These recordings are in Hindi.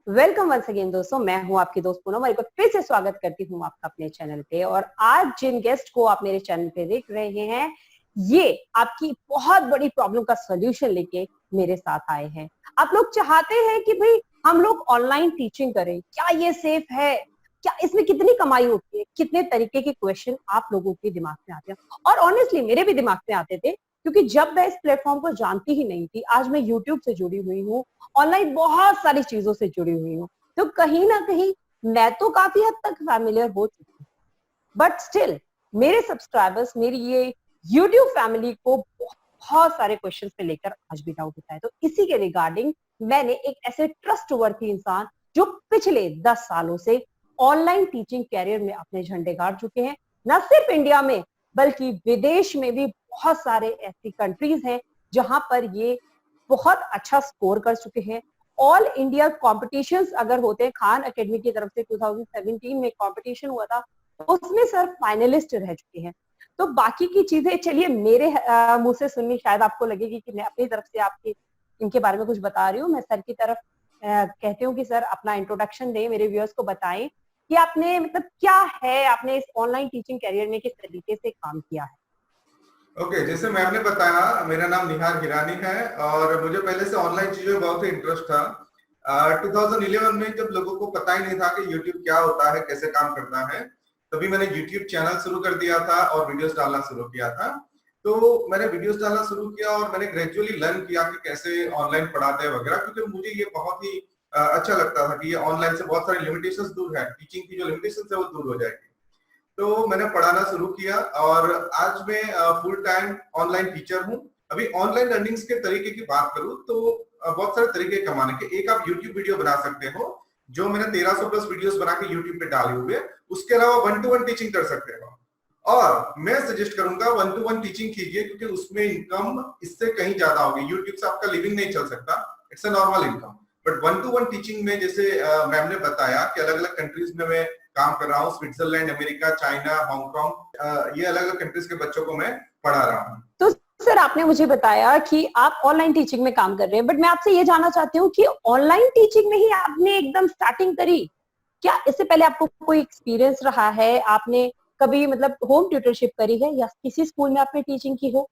वेलकम वंस अगेन दोस्तों, मैं हूं आपकी दोस्त पूनम और एक बार फिर से स्वागत करती हूं आपका अपने चैनल पे। और आज जिन गेस्ट को आप मेरे चैनल पे देख रहे हैं, ये आपकी बहुत बड़ी प्रॉब्लम का सॉल्यूशन लेके मेरे साथ आए हैं। आप लोग चाहते हैं कि भाई हम लोग ऑनलाइन टीचिंग करें, क्या ये सेफ है, क्या इसमें कितनी कमाई होती है, कितने तरीके के क्वेश्चन आप लोगों के दिमाग में आते हैं। और ऑनेस्टली मेरे भी दिमाग में आते थे, क्योंकि जब मैं इस प्लेटफॉर्म को जानती ही नहीं थी, आज मैं यूट्यूब से जुड़ी हुई हूँ, ऑनलाइन बहुत सारी चीजों से जुड़ी हुई हूँ, तो कहीं ना कहीं मैं तो काफी हद तक फैमिलियर हो चुकी हूँ। बट स्टिल मेरे सब्सक्राइबर्स, मेरी ये यूट्यूब फैमिली को बहुत सारे क्वेश्चंस पे लेकर आज भी डाउट होता है। तो इसी के रिगार्डिंग मैंने एक ऐसे ट्रस्टवर्थी इंसान जो पिछले 10 सालों से ऑनलाइन टीचिंग कैरियर में अपने झंडे गाड़ चुके हैं, न सिर्फ इंडिया में बल्कि विदेश में भी बहुत सारे ऐसी कंट्रीज हैं जहां पर ये बहुत अच्छा स्कोर कर चुके हैं। ऑल इंडिया कॉम्पिटिशन्स अगर होते हैं, खान एकेडमी की तरफ से 2017 में कॉम्पिटिशन हुआ था, तो उसमें सर फाइनलिस्ट रह चुके हैं। तो बाकी की चीजें चलिए मेरे मुंह से सुननी शायद आपको लगेगी कि मैं अपनी तरफ से आपके इनके बारे में कुछ बता रही हूँ। मैं सर की तरफ कहती हूँ कि सर अपना इंट्रोडक्शन दें, मेरे व्यूअर्स को बताएं कि आपने मतलब क्या है, आपने इस ऑनलाइन टीचिंग कैरियर में किस तरीके से काम किया है। ओके, जैसे मैम ने बताया, मेरा नाम निहार हिरानी है और मुझे पहले से ऑनलाइन चीजों में बहुत ही इंटरेस्ट था। 2011 में जब लोगों को पता ही नहीं था कि यूट्यूब क्या होता है, कैसे काम करता है, तभी मैंने यूट्यूब चैनल शुरू कर दिया था और वीडियोस डालना शुरू किया था। तो मैंने वीडियोस डालना शुरू किया और मैंने ग्रेजुअली लर्न किया कि कैसे ऑनलाइन पढ़ाते हैं वगैरह, क्योंकि मुझे ये बहुत ही अच्छा लगता था कि ये ऑनलाइन से बहुत सारी लिमिटेशंस दूर है, टीचिंग की जो लिमिटेशंस है वो दूर हो जाएगी। तो मैंने पढ़ाना शुरू किया और आज मैं फुल टाइम ऑनलाइन टीचर हूँ। अभी ऑनलाइन लर्निंग्स के तरीके की बात करूँ तो बहुत सारे तरीके कमाने के। एक, आप यूट्यूब वीडियो बना सकते हो, जो मैंने 1300 प्लस वीडियोस बना के यूट्यूब पे डाले हुए। उसके अलावा 1-to-1 टीचिंग कर सकते हो और मैं सजेस्ट करूंगा 1-to-1 टीचिंग कीजिए, क्योंकि उसमें इनकम इससे कहीं ज्यादा होगी। यूट्यूब से आपका लिविंग नहीं चल सकता, it's a normal income. But 1-to-1 teaching में, जैसे मैम ने बताया कि अलग अलग कंट्रीज में मैं काम कर रहा हूँ, स्विट्जरलैंड, अमेरिका, चाइना, हांगकांग, ये अलग अलग कंट्रीज के बच्चों को मैं पढ़ा रहा हूँ। तो सर आपने मुझे बताया कि आप ऑनलाइन टीचिंग में काम कर रहे हैं, बट मैं आपसे ये जानना चाहती हूँ कि ऑनलाइन टीचिंग में ही आपने एकदम स्टार्टिंग करी क्या? इससे पहले आपको कोई एक्सपीरियंस रहा है? आपने कभी मतलब होम ट्यूटरशिप करी है या किसी स्कूल में आपने टीचिंग की हो?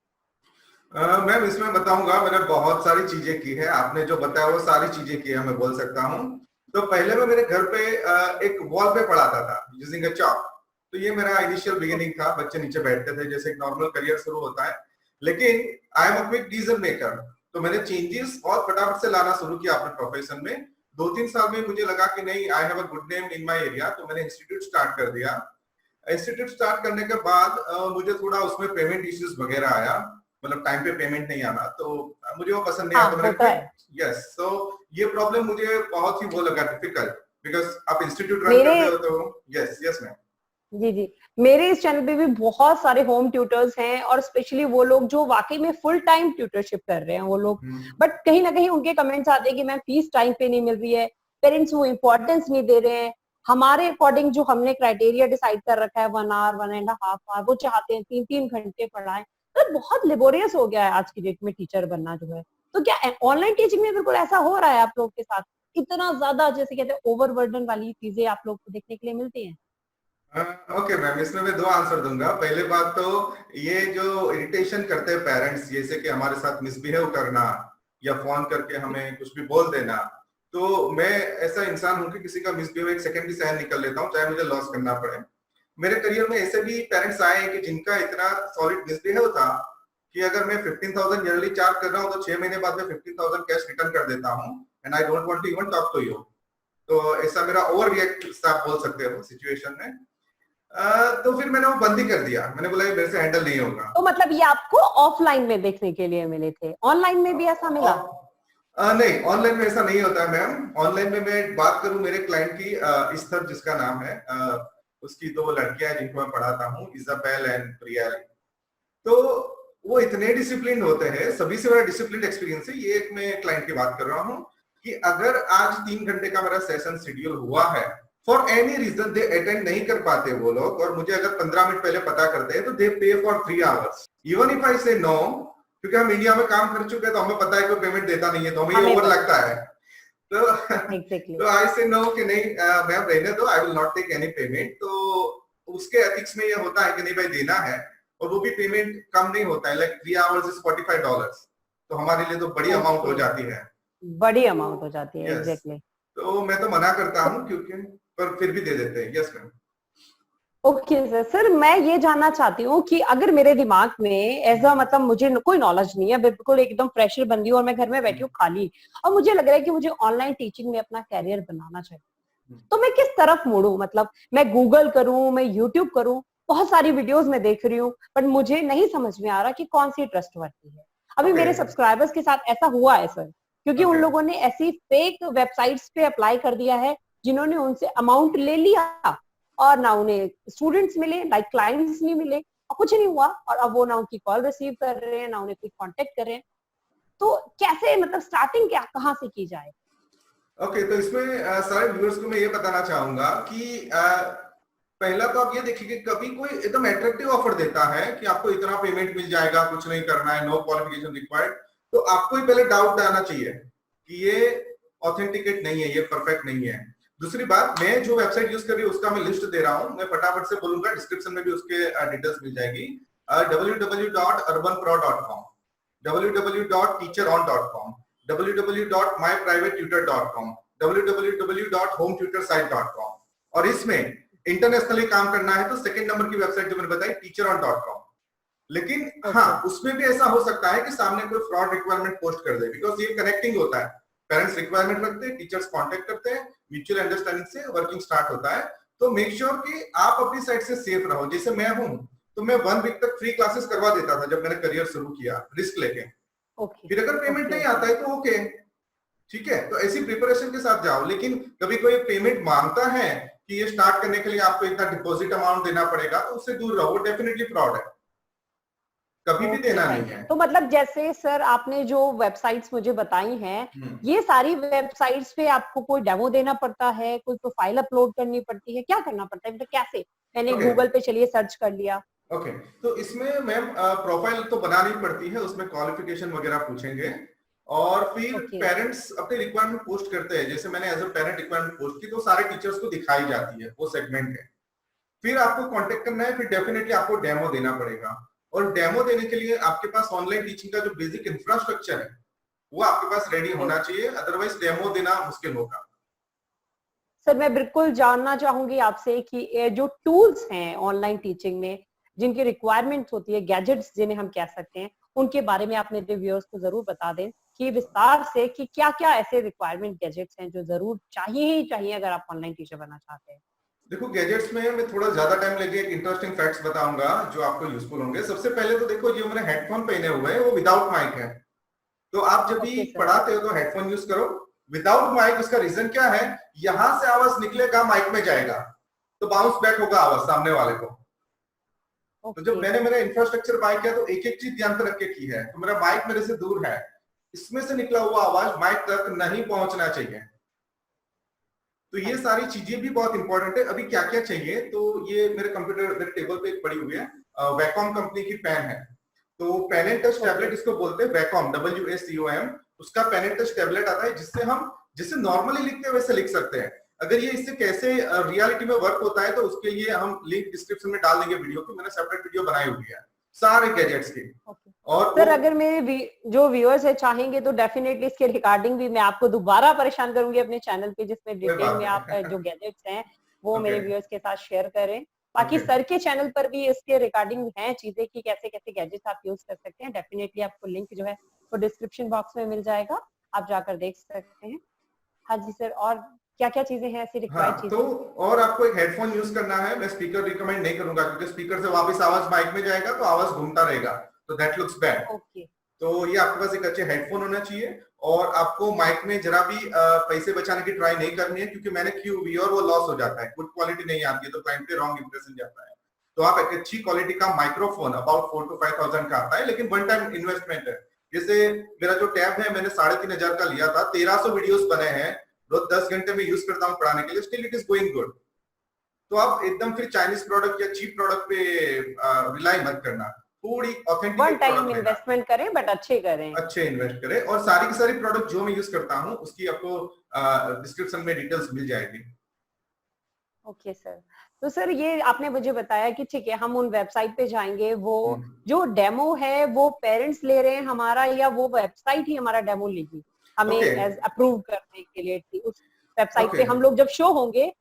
मैम, इसमें बताऊंगा, मैंने बहुत सारी चीजें की है। आपने जो बताया वो सारी चीजें की है, मैं बोल सकता हूँ। तो पहले मैं मेरे घर पे एक वॉल पे पढ़ाता था यूजिंग अ चॉक। तो ये मेरा इनिशियल बिगिनिंग था, बच्चे नीचे बैठते थे, जैसे एक नॉर्मल करियर शुरू होता है। लेकिन I am a quick decision maker, तो मैंने चेंजेस बहुत फटाफट से लाना शुरू किया अपने प्रोफेशन में। 2-3 साल में मुझे लगा कि नहीं, I have a good name in my area, तो मैंने इंस्टीट्यूट स्टार्ट कर दिया। इंस्टीट्यूट स्टार्ट करने के बाद मुझे थोड़ा उसमें पेमेंट इश्यूज वगैरह आया, मतलब टाइम पे पेमेंट नहीं आना, तो मुझे वो पसंद नहीं आया। हाँ, तो मैंने होता क्विट। है। यस, तो ये प्रॉब्लम मुझे बहुत ही वो लगा डिफिकल्ट, बिकॉज आप इंस्टीट्यूट रन मेरे करते हो तो। Yes yes ma'am. जी जी, मेरे इस चैनल पे भी बहुत सारे होम ट्यूटर्स हैं, और स्पेशली वो लोग जो वाकई में फुल टाइम ट्यूटरशिप कर रहे हैं वो लोग। बट कहीं ना कहीं उनके कमेंट्स आते हैं कि मैम फीस टाइम पे नहीं मिल रही है, पेरेंट्स वो इम्पोर्टेंस नहीं दे रहे हैं हमारे अकॉर्डिंग। जो हमने क्राइटेरिया डिसाइड कर रखा है 1 आवर 1.5 आवर, वो चाहते हैं 3-3 घंटे पढ़ाएं। तो बहुत लेबोरियस हो गया है आज की डेट में टीचर बनना जो है। तो क्या ऑनलाइन टीचिंग में बिल्कुल ऐसा हो रहा है आप लोग के साथ? इतना ज्यादा जैसे कहते हैं ओवरबर्डन वाली चीजें आप लोग को देखने के लिए मिलती हैं? ओके मैम, इसमें मैं 2 आंसर दूंगा। पहले बात तो, ये जो इरिटेशन करते हैं पेरेंट्स, जैसे कि हमारे साथ मिसबिहेव करना या फोन करके हमें कुछ भी बोल देना, तो मैं ऐसा इंसान हूं कि किसी का मिसबिहेव एक सेकंड भी सहन नहीं कर लेता हूं, चाहे मुझे लॉस करना पड़े। मेरे करियर में ऐसे भी पेरेंट्स आए हैं कि जिनका इतना सॉलिड मिसबिहेव था कि अगर मैं 15,000 ईयरली चार्ज कर रहा हूं तो 6 महीने बाद में 15,000 कैश रिटर्न कर देता हूं, and I don't want to even talk to you. तो ऐसा मेरा ओवर रिएक्ट आप बोल सकते हो सिचुएशन में। तो फिर मैंने वो बंद ही कर दिया। मैंने बोला ये मेरे से हैंडल नहीं होगा। तो मतलब ये आपको ऑफलाइन में देखने के लिए मिले थे, ऑनलाइन में भी ऐसा मिला? नहीं, ऑनलाइन में ऐसा नहीं होता है मैम। ऑनलाइन में मैं बात करूं मेरे क्लाइंट की, इस्थर जिसका नाम है, उसकी 2 लड़कियां हैं जिनको मैं पढ़ाता हूं, इजाबेल एंड प्रियल। तो वो इतने डिसिप्लिन होते हैं, सभी से मेरा डिसिप्लिन एक्सपीरियंस है ये। एक मैं क्लाइंट की बात कर रहा हूँ कि अगर आज 3 घंटे का मेरा सेशन शेड्यूल हुआ है, for any reason they attend नहीं कर पाते वो लोग, और मुझे अगर 15 मिनट पहले पता करते हैं, तो दे पे for 3 hours even if I से नो। क्योंकि हम इंडिया में काम कर चुके हैं तो हमें पता है कि पेमेंट देता नहीं है, तो हमें ये ओवर लगता है। तो एग्जैक्टली। तो आई से नो कि नहीं मैम रहने दो, I will not take any payment. तो उसके एथिक्स में ये होता है कि नहीं भाई देना है, और वो भी पेमेंट कम नहीं होता है, लाइक 3 आवर्स इज $45। तो हमारे लिए तो बड़ी अमाउंट हो ओके, जाती है। बड़ी तो अमाउंट हो जाती है, यस, एग्जैक्टली। तो मैं तो मना करता हूँ क्योंकि, पर फिर भी दे देते हैं। Yes ma'am. Okay sir, sir मैं ये जानना चाहती हूँ कि अगर मेरे दिमाग में ऐसा, मतलब मुझे कोई नॉलेज नहीं है, बिल्कुल एकदम फ्रेशर बंदी हूँ और मैं घर में बैठी हूँ खाली, और मुझे लग रहा है कि मुझे ऑनलाइन टीचिंग में अपना कैरियर बनाना चाहिए, तो मैं किस तरफ मुड़ूं? मतलब मैं गूगल करूं, मैं यूट्यूब करूं, बहुत सारी वीडियोस में देख रही हूँ, बट मुझे नहीं समझ में आ रहा कि कौन सी ट्रस्टवर्दी है। अभी ओके मेरे सब्सक्राइबर्स के साथ ऐसा हुआ है सर, क्योंकि उन ओके लोगों ने ऐसी फेक वेबसाइट्स पे अप्लाई कर दिया है जिन्होंने उनसे अमाउंट ले लिया, और ना उन्हें स्टूडेंट्स मिले, लाइक क्लाइंट्स नहीं मिले, और कुछ नहीं हुआ, और अब वो ना उनकी कॉल रिसीव कर रहे हैं, ना उन्हें कोई कांटेक्ट कर रहे हैं। तो कैसे, मतलब स्टार्टिंग क्या, कहाँ से की जाए? ओके। तो इसमें सारे व्यूअर्स को मैं ये बताना चाहूंगा कि पहला तो आप ये देखिए कि कभी कोई एकदम एट्रैक्टिव ऑफर देता है कि आपको इतना पेमेंट मिल जाएगा, कुछ नहीं करना है, नो क्वालिफिकेशन रिक्वायर्ड, तो आपको ही पहले डाउट आना चाहिए कि ये ऑथेंटिकेट नहीं है, ये परफेक्ट नहीं है। दूसरी बात, मैं जो वेबसाइट यूज कर रही हूँ उसका मैं लिस्ट दे रहा हूँ, मैं फटाफट से बोलूंगा, डिस्क्रिप्शन में भी उसके डिटेल्स मिल जाएगी। www.urbanpro.com, www.teacheron.com, www.myprivatetutor.com, www.hometutorsite.com। और इसमें इंटरनेशनली काम करना है तो सेकंड नंबर की वेबसाइट जो मैंने बताई, teacheron.com। लेकिन हाँ, ओके, उसमें भी ऐसा हो सकता है कि सामने कोई फ्रॉड रिक्वायरमेंट पोस्ट कर दे, बिकॉज ये कनेक्टिंग होता है, पेरेंट्स रिक्वायरमेंट रखते हैं, टीचर्स कांटेक्ट करते हैं, म्यूचुअल अंडरस्टैंडिंग से वर्किंग स्टार्ट होता है। तो मेक श्योर कि आप अपनी साइड से सेफ रहो। जैसे मैं हूं, तो मैं 1 वीक तक फ्री क्लासेस करवा देता था जब मैंने करियर शुरू किया, रिस्क लेके। ओके, फिर अगर पेमेंट ओके, नहीं ओके। आता है तो ओके, ठीक है, तो ऐसी प्रिपरेशन के साथ जाओ। लेकिन कभी कोई पेमेंट मांगता है कि ये स्टार्ट करने के लिए आपको इतना डिपॉजिट अमाउंट देना पड़ेगा, तो उससे दूर रहो, वो डेफिनेटली फ्रॉड है, कभी भी ओके देना फाइन। नहीं है। तो मतलब जैसे सर आपने जो वेबसाइट्स मुझे बताई हैं, हम्म, ये सारी वेबसाइट्स पे आपको कोई डेमो देना पड़ता है, कोई प्रोफाइल अपलोड करनी पड़ती है, क्या करना पड़ता है, मतलब कैसे? मैंने ओके गूगल पे चलिए सर्च कर लिया। ओके। तो इसमें मैम प्रोफाइल तो बनानी पड़ती है, उसमें क्वालिफिकेशन वगैरह पूछेंगे, और फिर ओके, पेरेंट्स अपने रिक्वायरमेंट पोस्ट करते हैं। जैसे मैंने as a parent requirement post की तो सारे टीचर्स को दिखाई जाती है वो सेगमेंट है। फिर आपको कांटेक्ट करना है, फिर डेफिनेटली आपको डेमो देना पड़ेगा। और डेमो देने के लिए आपके पास ऑनलाइन टीचिंग का जो बेसिक इंफ्रास्ट्रक्चर है वो आपके पास रेडी ओके। होना चाहिए, अदरवाइज डेमो देना मुश्किल होगा। सर मैं बिल्कुल जानना चाहूंगी आपसे कि ये जो टूल्स हैं ऑनलाइन टीचिंग में, जिनकी रिक्वायरमेंट होती है, गैजेट्स जिन्हें हम कह सकते हैं, उनके बारे में आप मेरे व्यूअर्स को जरूर बता दें कि विस्तार से, कि क्या क्या ऐसे रिक्वायरमेंट गैजेट्स हैं जो जरूर चाहिए ही चाहिए अगर आप ऑनलाइन टीचर बनना चाहते हैं। देखो, गैजेट्स में मैं थोड़ा ज्यादा टाइम लेके एक इंटरेस्टिंग फैक्ट्स बताऊंगा जो आपको यूजफुल होंगे। सबसे पहले तो देखो, जो मैंने हेडफोन पहने हुए हैं वो विदाउट माइक है। तो आप जब भी ओके सर। पढ़ाते हो तो हेडफोन यूज करो विदाउट माइक। उसका रीजन क्या है, यहां से आवाज निकलेगा, माइक में जाएगा, तो बाउंस बैक होगा आवाज सामने वाले को। तो जब ओके, मैंने मेरा इंफ्रास्ट्रक्चर बाय किया तो एक एक चीज ध्यान पर रख के की है। तो मेरा माइक मेरे से दूर है, इसमें से निकला हुआ आवाज माइक तक नहीं पहुंचना चाहिए। तो ये फाइन। सारी चीजें भी बहुत इंपॉर्टेंट है। अभी क्या क्या चाहिए, तो ये मेरे कंप्यूटर, मेरे टेबल पे एक पड़ी हुई है, वैकॉम कंपनी की पेन है। तो pen and touch okay, tablet इसको बोलते हैं, वैकॉम, WACOM। उसका पेन एंड टच टैबलेट आता है, जिससे हम जिससे नॉर्मली लिखते हैं वैसे लिख सकते हैं। अगर ये इससे कैसे रियलिटी में वर्क होता है तो उसके लिए हम लिंक डिस्क्रिप्शन में डाल देंगे वीडियो की, मैंने सेपरेट वीडियो बनाई हुई है सारे गैजेट्स की। ओके। और सर वो अगर मेरे जो व्यूअर्स है चाहेंगे तो डेफिनेटली इसके रिगार्डिंग भी मैं आपको दोबारा परेशान करूंगी अपने चैनल पे, जिसमें कोई डिटेल बात में आप नहीं। जो गैजेट्स हैं वो ओके मेरे व्यूअर्स के साथ शेयर करें। बाकी ओके सर के चैनल पर भी इसके रिगार्डिंग हैं चीजें कि कैसे कैसे गैजेट्स आप यूज कर सकते हैं। डेफिनेटली आपको लिंक जो है वो डिस्क्रिप्शन बॉक्स में मिल जाएगा, आप जाकर देख सकते हैं। हाँ जी सर, और क्या क्या चीजें हैं ऐसी रिक्वायर्ड हाँ, तो चीजें? और आपको एक हेडफोन यूज करना है। मैं स्पीकर रिकमेंड नहीं करूंगा क्योंकि स्पीकर से वापस आवाज माइक में जाएगा तो आवाज घूमता रहेगा, तो दैट लुक्स बैड। ओके, तो ये आपके पास एक अच्छे हेडफोन होना चाहिए। और आपको माइक में जरा भी पैसे बचाने की ट्राई नहीं करनी है, क्योंकि मैंने क्यू हुई और वो लॉस हो जाता है, गुड क्वालिटी नहीं आती है तो क्लाइंट पे रॉन्ग इंप्रेशन जाता है। तो आप एक अच्छी क्वालिटी का माइक्रोफोन अबाउट 4 to 5,000 का आता है, लेकिन वन टाइम इन्वेस्टमेंट है। जैसे मेरा जो टैब है मैंने 3,500 का लिया था, 1300 वीडियोस बने हैं, रोज 10 घंटे में यूज करता हूँ पढ़ाने के लिए, still it is going good. तो आप एकदम फिर चाइनीज प्रोडक्ट या चीप प्रोडक्ट पे रिलाई मत करना। थोड़ी वन ऑथेंटिकेट टाइम प्रोडक्ट लेना, इन्वेस्टमेंट करें बट अच्छे करें। अच्छे इन्वेस्ट करें, और सारी की सारी प्रोडक्ट जो मैं यूज करता हूँ उसकी आपको डिस्क्रिप्शन में डिटेल्स मिल जाएगी। Okay sir. तो सर ये आपने मुझे बताया कि ठीक है हम उन वेबसाइट पे जाएंगे, वो जो डेमो है वो पेरेंट्स ले रहे हैं हमारा या वो वेबसाइट ही हमारा डेमो लेगी हमें ओके एज अप्रूव करने के लिए कि उस वेबसाइट पे ओके हम लोग जब शो होंगे।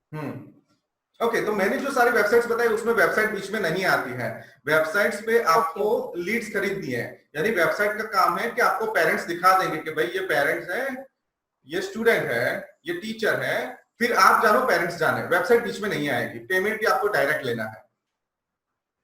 ओके, तो मैंने जो सारी वेबसाइट्स बताई उसमें वेबसाइट बीच में नहीं आती है। वेबसाइट्स पे आपको लीड्स खरीदनी है, यानी वेबसाइट का काम है कि आपको पेरेंट्स दिखा देंगे कि भाई ये पेरेंट्स है, ये स्टूडेंट है, ये टीचर है, फिर आप जानो पेरेंट्स जाने, वेबसाइट बीच में नहीं आएगी, पेमेंट भी आपको डायरेक्ट लेना है।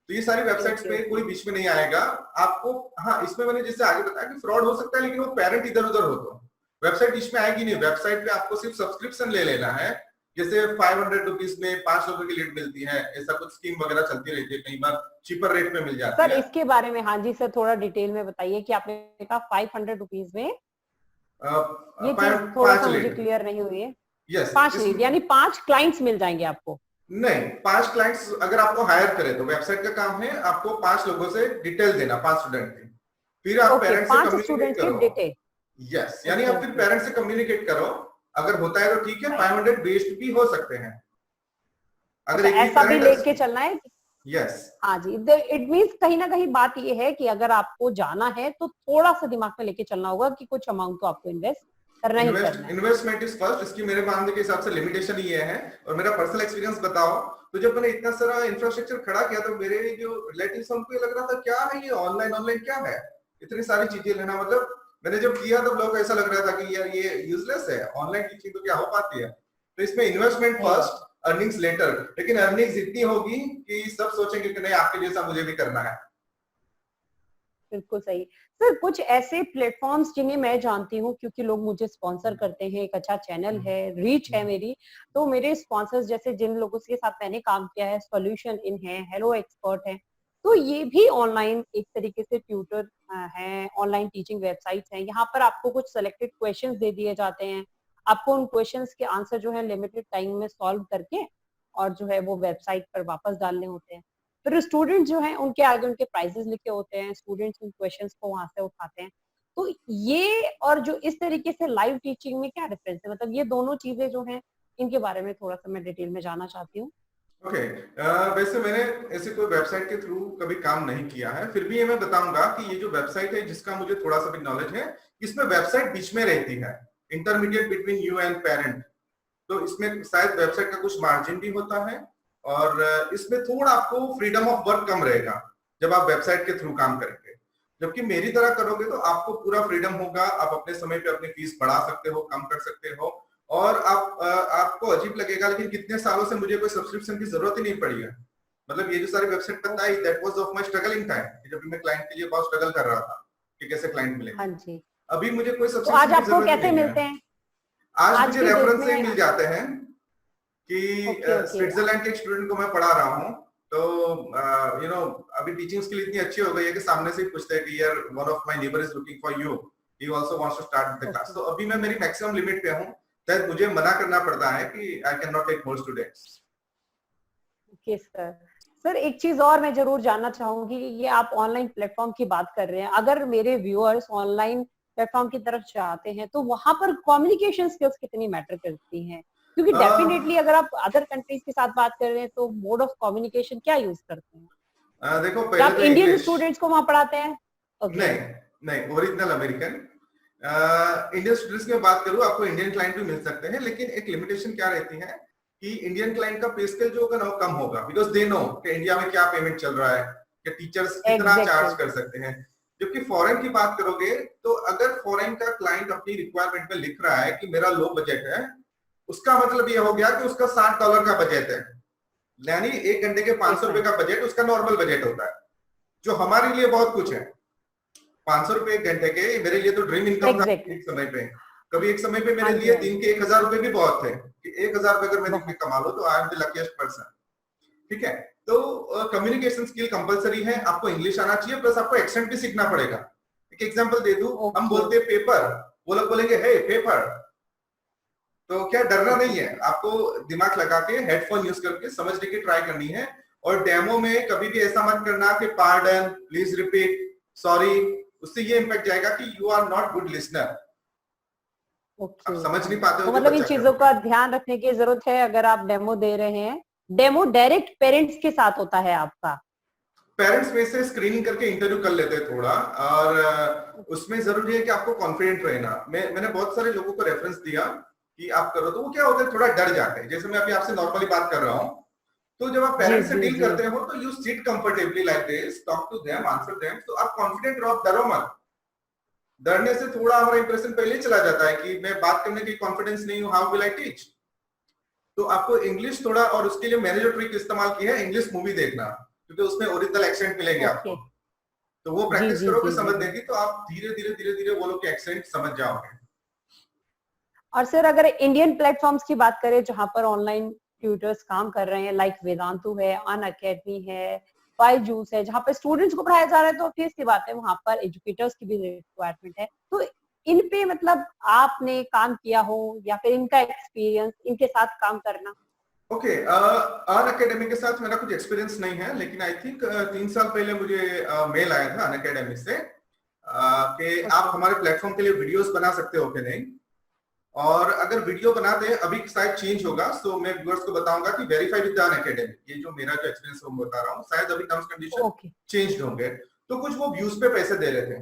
तो ये सारी वेबसाइट्स पे कोई बीच में नहीं आएगा आपको। हाँ, इसमें मैंने जैसे आगे बताया कि फ्रॉड हो सकता है, लेकिन वो पेरेंट इधर उधर हो तो वेबसाइट बीच में आएगी नहीं। वेबसाइट पे आपको सिर्फ सब्सक्रिप्शन ले लेना है, जैसे 500 रुपीज में 5 लोगों की लीड मिलती है, ऐसा कुछ स्कीम वगैरह चलती रहती है, कई बार चीपर रेट पे मिल जाती सर है। इसके बारे में हाँ जी सर थोड़ा डिटेल में बताइए कि आपने कहा 500 रुपीज में, ये चीज थोड़ा सा मुझे क्लियर नहीं हुई है। यस, 5 लीड यानी 5 क्लाइंट्स मिल जाएंगे आपको? नहीं, 5 क्लाइंट्स अगर आपको हायर करे तो वेबसाइट का काम है आपको 5 लोगों से डिटेल देना, 5 स्टूडेंट की, फिर आप पेरेंट्स से कम्युनिकेट करो। यस, यानी आप फिर पेरेंट्स से कम्युनिकेट करो, अगर होता है तो ठीक है, 500 वेस्ट भी हो सकते हैं अगर ऐसा भी लेके चलना है। यस हाँ जी, इट मीन्स कहीं ना कहीं बात ये है कि अगर आपको जाना है तो थोड़ा सा दिमाग में लेके चलना होगा कि कुछ अमाउंट तो आपको इन्वेस्ट करना ही करना है। इन्वेस्टमेंट इज फर्स्ट, इसकी मेरे मानने के हिसाब से लिमिटेशन ये है। और मेरा पर्सनल एक्सपीरियंस बताओ तो जब मैंने इतना सारा इंफ्रास्ट्रक्चर खड़ा किया तो मेरे जो रिलेटिव्स उनको ये लग रहा था क्या है ये ऑनलाइन क्या है, इतनी सारी चीजें लेना, मतलब मैंने जब किया तब लोगों को ऐसा लग रहा था कि यार ये यूजलेस है, ऑनलाइन टीचिंग तो क्या हो पाती है। तो इसमें इन्वेस्टमेंट फर्स्ट, अर्निंग्स लेटर, लेकिन अर्निंग्स इतनी होगी कि सब सोचेंगे कि नहीं आपके जैसा मुझे भी करना है। बिल्कुल सही सर। कुछ ऐसे प्लेटफॉर्म्स जिन्हें मैं जानती हूँ क्योंकि लोग मुझे स्पॉन्सर करते हैं, एक अच्छा चैनल है, रीच है मेरी, तो मेरे स्पॉन्सर्स जैसे जिन लोगों के साथ मैंने काम किया है, सॉल्यूशन इन है, हेलो एक्सपर्ट है, तो ये भी ऑनलाइन एक तरीके से ट्यूटर है, ऑनलाइन टीचिंग वेबसाइट्स हैं। यहाँ पर आपको कुछ सिलेक्टेड क्वेश्चंस दे दिए जाते हैं, आपको उन क्वेश्चंस के आंसर जो है लिमिटेड टाइम में सॉल्व करके और जो है वो वेबसाइट पर वापस डालने होते हैं। फिर स्टूडेंट जो हैं उनके आगे उनके प्राइजेस लिखे होते हैं, स्टूडेंट्स उन क्वेश्चंस को वहां से उठाते हैं। तो ये और जो इस तरीके से लाइव टीचिंग में क्या डिफरेंस है, मतलब ये दोनों चीजें जो हैं इनके बारे में थोड़ा सा मैं डिटेल में जानना चाहती हूँ। ओके, वैसे मैंने ऐसे कोई वेबसाइट के थ्रू कभी काम नहीं किया है, फिर भी ये मैं बताऊंगा कि ये जो वेबसाइट है जिसका मुझे थोड़ा सा भी नॉलेज है, इसमें वेबसाइट बीच में रहती है, intermediate between you and parent. तो इसमें शायद वेबसाइट का कुछ मार्जिन भी होता है, और इसमें थोड़ा आपको फ्रीडम ऑफ वर्क कम रहेगा जब आप वेबसाइट के थ्रू काम करेंगे। जबकि मेरी तरह करोगे तो आपको पूरा फ्रीडम होगा, आप अपने समय पे अपनी फीस बढ़ा सकते हो, कम कर सकते हो, और आपको अजीब लगेगा लेकिन कितने सालों से मुझे कोई सब्सक्रिप्शन की जरूरत ही नहीं पड़ी है। मतलब ये जो सारी वेबसाइट बताई, that was of my struggling time, जब मैं क्लाइंट के लिए बहुत स्ट्रगल कर रहा था कि कैसे क्लाइंट मिले। हाँ जी। अभी मुझे कोई तो आज सब्सक्रिप्शन की आपको जरूरत कैसे नहीं मिलते है। हैं? आज मुझे की डेट रेफरेंस से में मिल जाते हैं कि स्विट्जरलैंड के एक स्टूडेंट को मैं पढ़ा रहा हूँ, तो यू नो अभी टीचिंग स्किल इतनी अच्छी हो गई है कि सामने से पूछते हैं कि यार one of my neighbour is looking for you, he also wants to start the class. तो अभी मैं मेरी मैक्सिमम लिमिट पे हूँ, तो मुझे मना करना पड़ता है कि I can not take more students. Okay sir. Sir एक चीज और मैं जरूर जानना चाहूंगी, ये आप ऑनलाइन प्लेटफॉर्म की बात कर रहे हैं, अगर मेरे व्यूअर्स ऑनलाइन प्लेटफॉर्म की तरफ चाहते हैं तो वहां पर कम्युनिकेशन स्किल्स कितनी मैटर करती हैं? क्योंकि डेफिनेटली अगर आप अदर कंट्रीज के साथ बात कर रहे हैं तो मोड ऑफ कम्युनिकेशन क्या यूज करते हैं? देखो क्या पहले आप तो इंडियन स्टूडेंट्स को वहां पढ़ाते हैं? नहीं नहीं, ओरिजिनल अमेरिकन। इंडियन स्टूडेंट्स की बात करूं, आपको इंडियन क्लाइंट भी मिल सकते हैं, लेकिन एक लिमिटेशन क्या रहती है कि इंडियन क्लाइंट का पे स्केल जो होगा ना वो कम होगा, बिकॉज दे नो कि इंडिया में क्या पेमेंट चल रहा है, कि टीचर्स कितना चार्ज कर सकते हैं। जबकि फॉरेन की बात करोगे तो अगर फॉरेन का क्लाइंट अपनी रिक्वायरमेंट में लिख रहा है कि मेरा लो बजट है, उसका मतलब ये हो गया कि उसका $60 का बजट है, यानी 1 घंटे के 500 रुपए का बजट उसका नॉर्मल बजट होता है, जो हमारे लिए बहुत कुछ है। 500 रुपए 1 घंटे के मेरे लिए तो ड्रीम इनकम था एक समय पे। कभी एक समय पे मेरे लिए दिन के 1000 रुपए भी बहुत थे, कि 1000 रुपए अगर मैं दिन में कमा लूं तो I am the luckiest person. ठीक है, तो कम्युनिकेशन स्किल कंपलसरी है, आपको इंग्लिश आना चाहिए, प्लस आपको एक्सेंट भी सीखना पड़ेगा। एक एग्जांपल दे दूं, हम बोलते हैं पेपर, वो लोग बोलेंगे हे पेपर, तो क्या डरना नहीं है, आपको दिमाग लगा के हेडफोन यूज करके समझने की ट्राई करनी है, और डेमो में कभी भी ऐसा मत करना कि पार्डन, प्लीज रिपीट, सॉरी, उससे ये इम्पैक्ट जाएगा कि you are not good listener. Okay. आप समझ नहीं पाते हो तो तो मतलब इन बच्चा क्या चीजों का बोलेगा। ध्यान रखने की जरूरत है अगर आप डेमो दे रहे हैं। डेमो डायरेक्ट पेरेंट्स के साथ होता है आपका? पेरेंट्स में से स्क्रीनिंग करके इंटरव्यू कर लेते हैं थोड़ा, और उसमें जरूरी है कि आपको कॉन्फिडेंट रहना। मैंने बहुत सारे लोगों को रेफरेंस दिया कि आप करो, तो वो क्या होता है, थोड़ा डर जाते हैं। जैसे मैं अभी आपसे नॉर्मली बात कर रहा हूँ, तो जब आप जी पेरेंट्स से जी डील जी। करते हो तो you sit comfortably like this, talk to them, answer them, तो आप कॉन्फिडेंट रहो, डरो मत। डरने से थोड़ा हमारा इंप्रेशन पहले ही चला जाता है कि मैं बात करने की कॉन्फिडेंस नहीं हूँ, हाउ विल आई टीच। तो आपको इंग्लिश थोड़ा, और उसके लिए मैंने जो ट्रिक इस्तेमाल की है, इंग्लिश मूवी देखना, क्योंकि उसमें ओरिजिनल एक्सेंट मिलेंगे ओके। आपको। तो वो जी प्रैक्टिस जी करोगे, जी समझ जी। देगी, तो आप धीरे धीरे धीरे धीरे वो लोग के एक्सेंट समझ जाओगे। और सर अगर इंडियन प्लेटफॉर्म्स की बात करें जहां पर ऑनलाइन ट्यूटर्स काम कर रहे हैं, लाइक वेदांतु है, अन अकेडमी है, बायजूस है, जहां पर स्टूडेंट्स को पढ़ाया जा रहा है, तो ऑब्वियस सी बात है वहां पर एजुकेटर्स की भी रिक्वायरमेंट है। तो इन पे मतलब आपने काम किया हो या फिर इनका एक्सपीरियंस, इनके साथ काम करना? ओके, अन अकेडमी के साथ मेरा कुछ एक्सपीरियंस नहीं है, लेकिन आई थिंक 3 साल पहले मुझे मेल आया था अन अकेडमी से कि आप ओके। हमारे प्लेटफॉर्म के लिए वीडियोस बना सकते हो कि नहीं। और अगर वीडियो बनाते हैं, अभी शायद चेंज होगा, सो मैं व्यूअर्स को बताऊंगा कि वेरीफाई विद अन अकेडमी, ये जो मेरा जो एक्सपीरियंस है वो बता रहा हूँ, शायद अभी टर्म्स कंडीशन ओके। चेंज होंगे। तो कुछ वो व्यूज पे पैसे दे रहे थे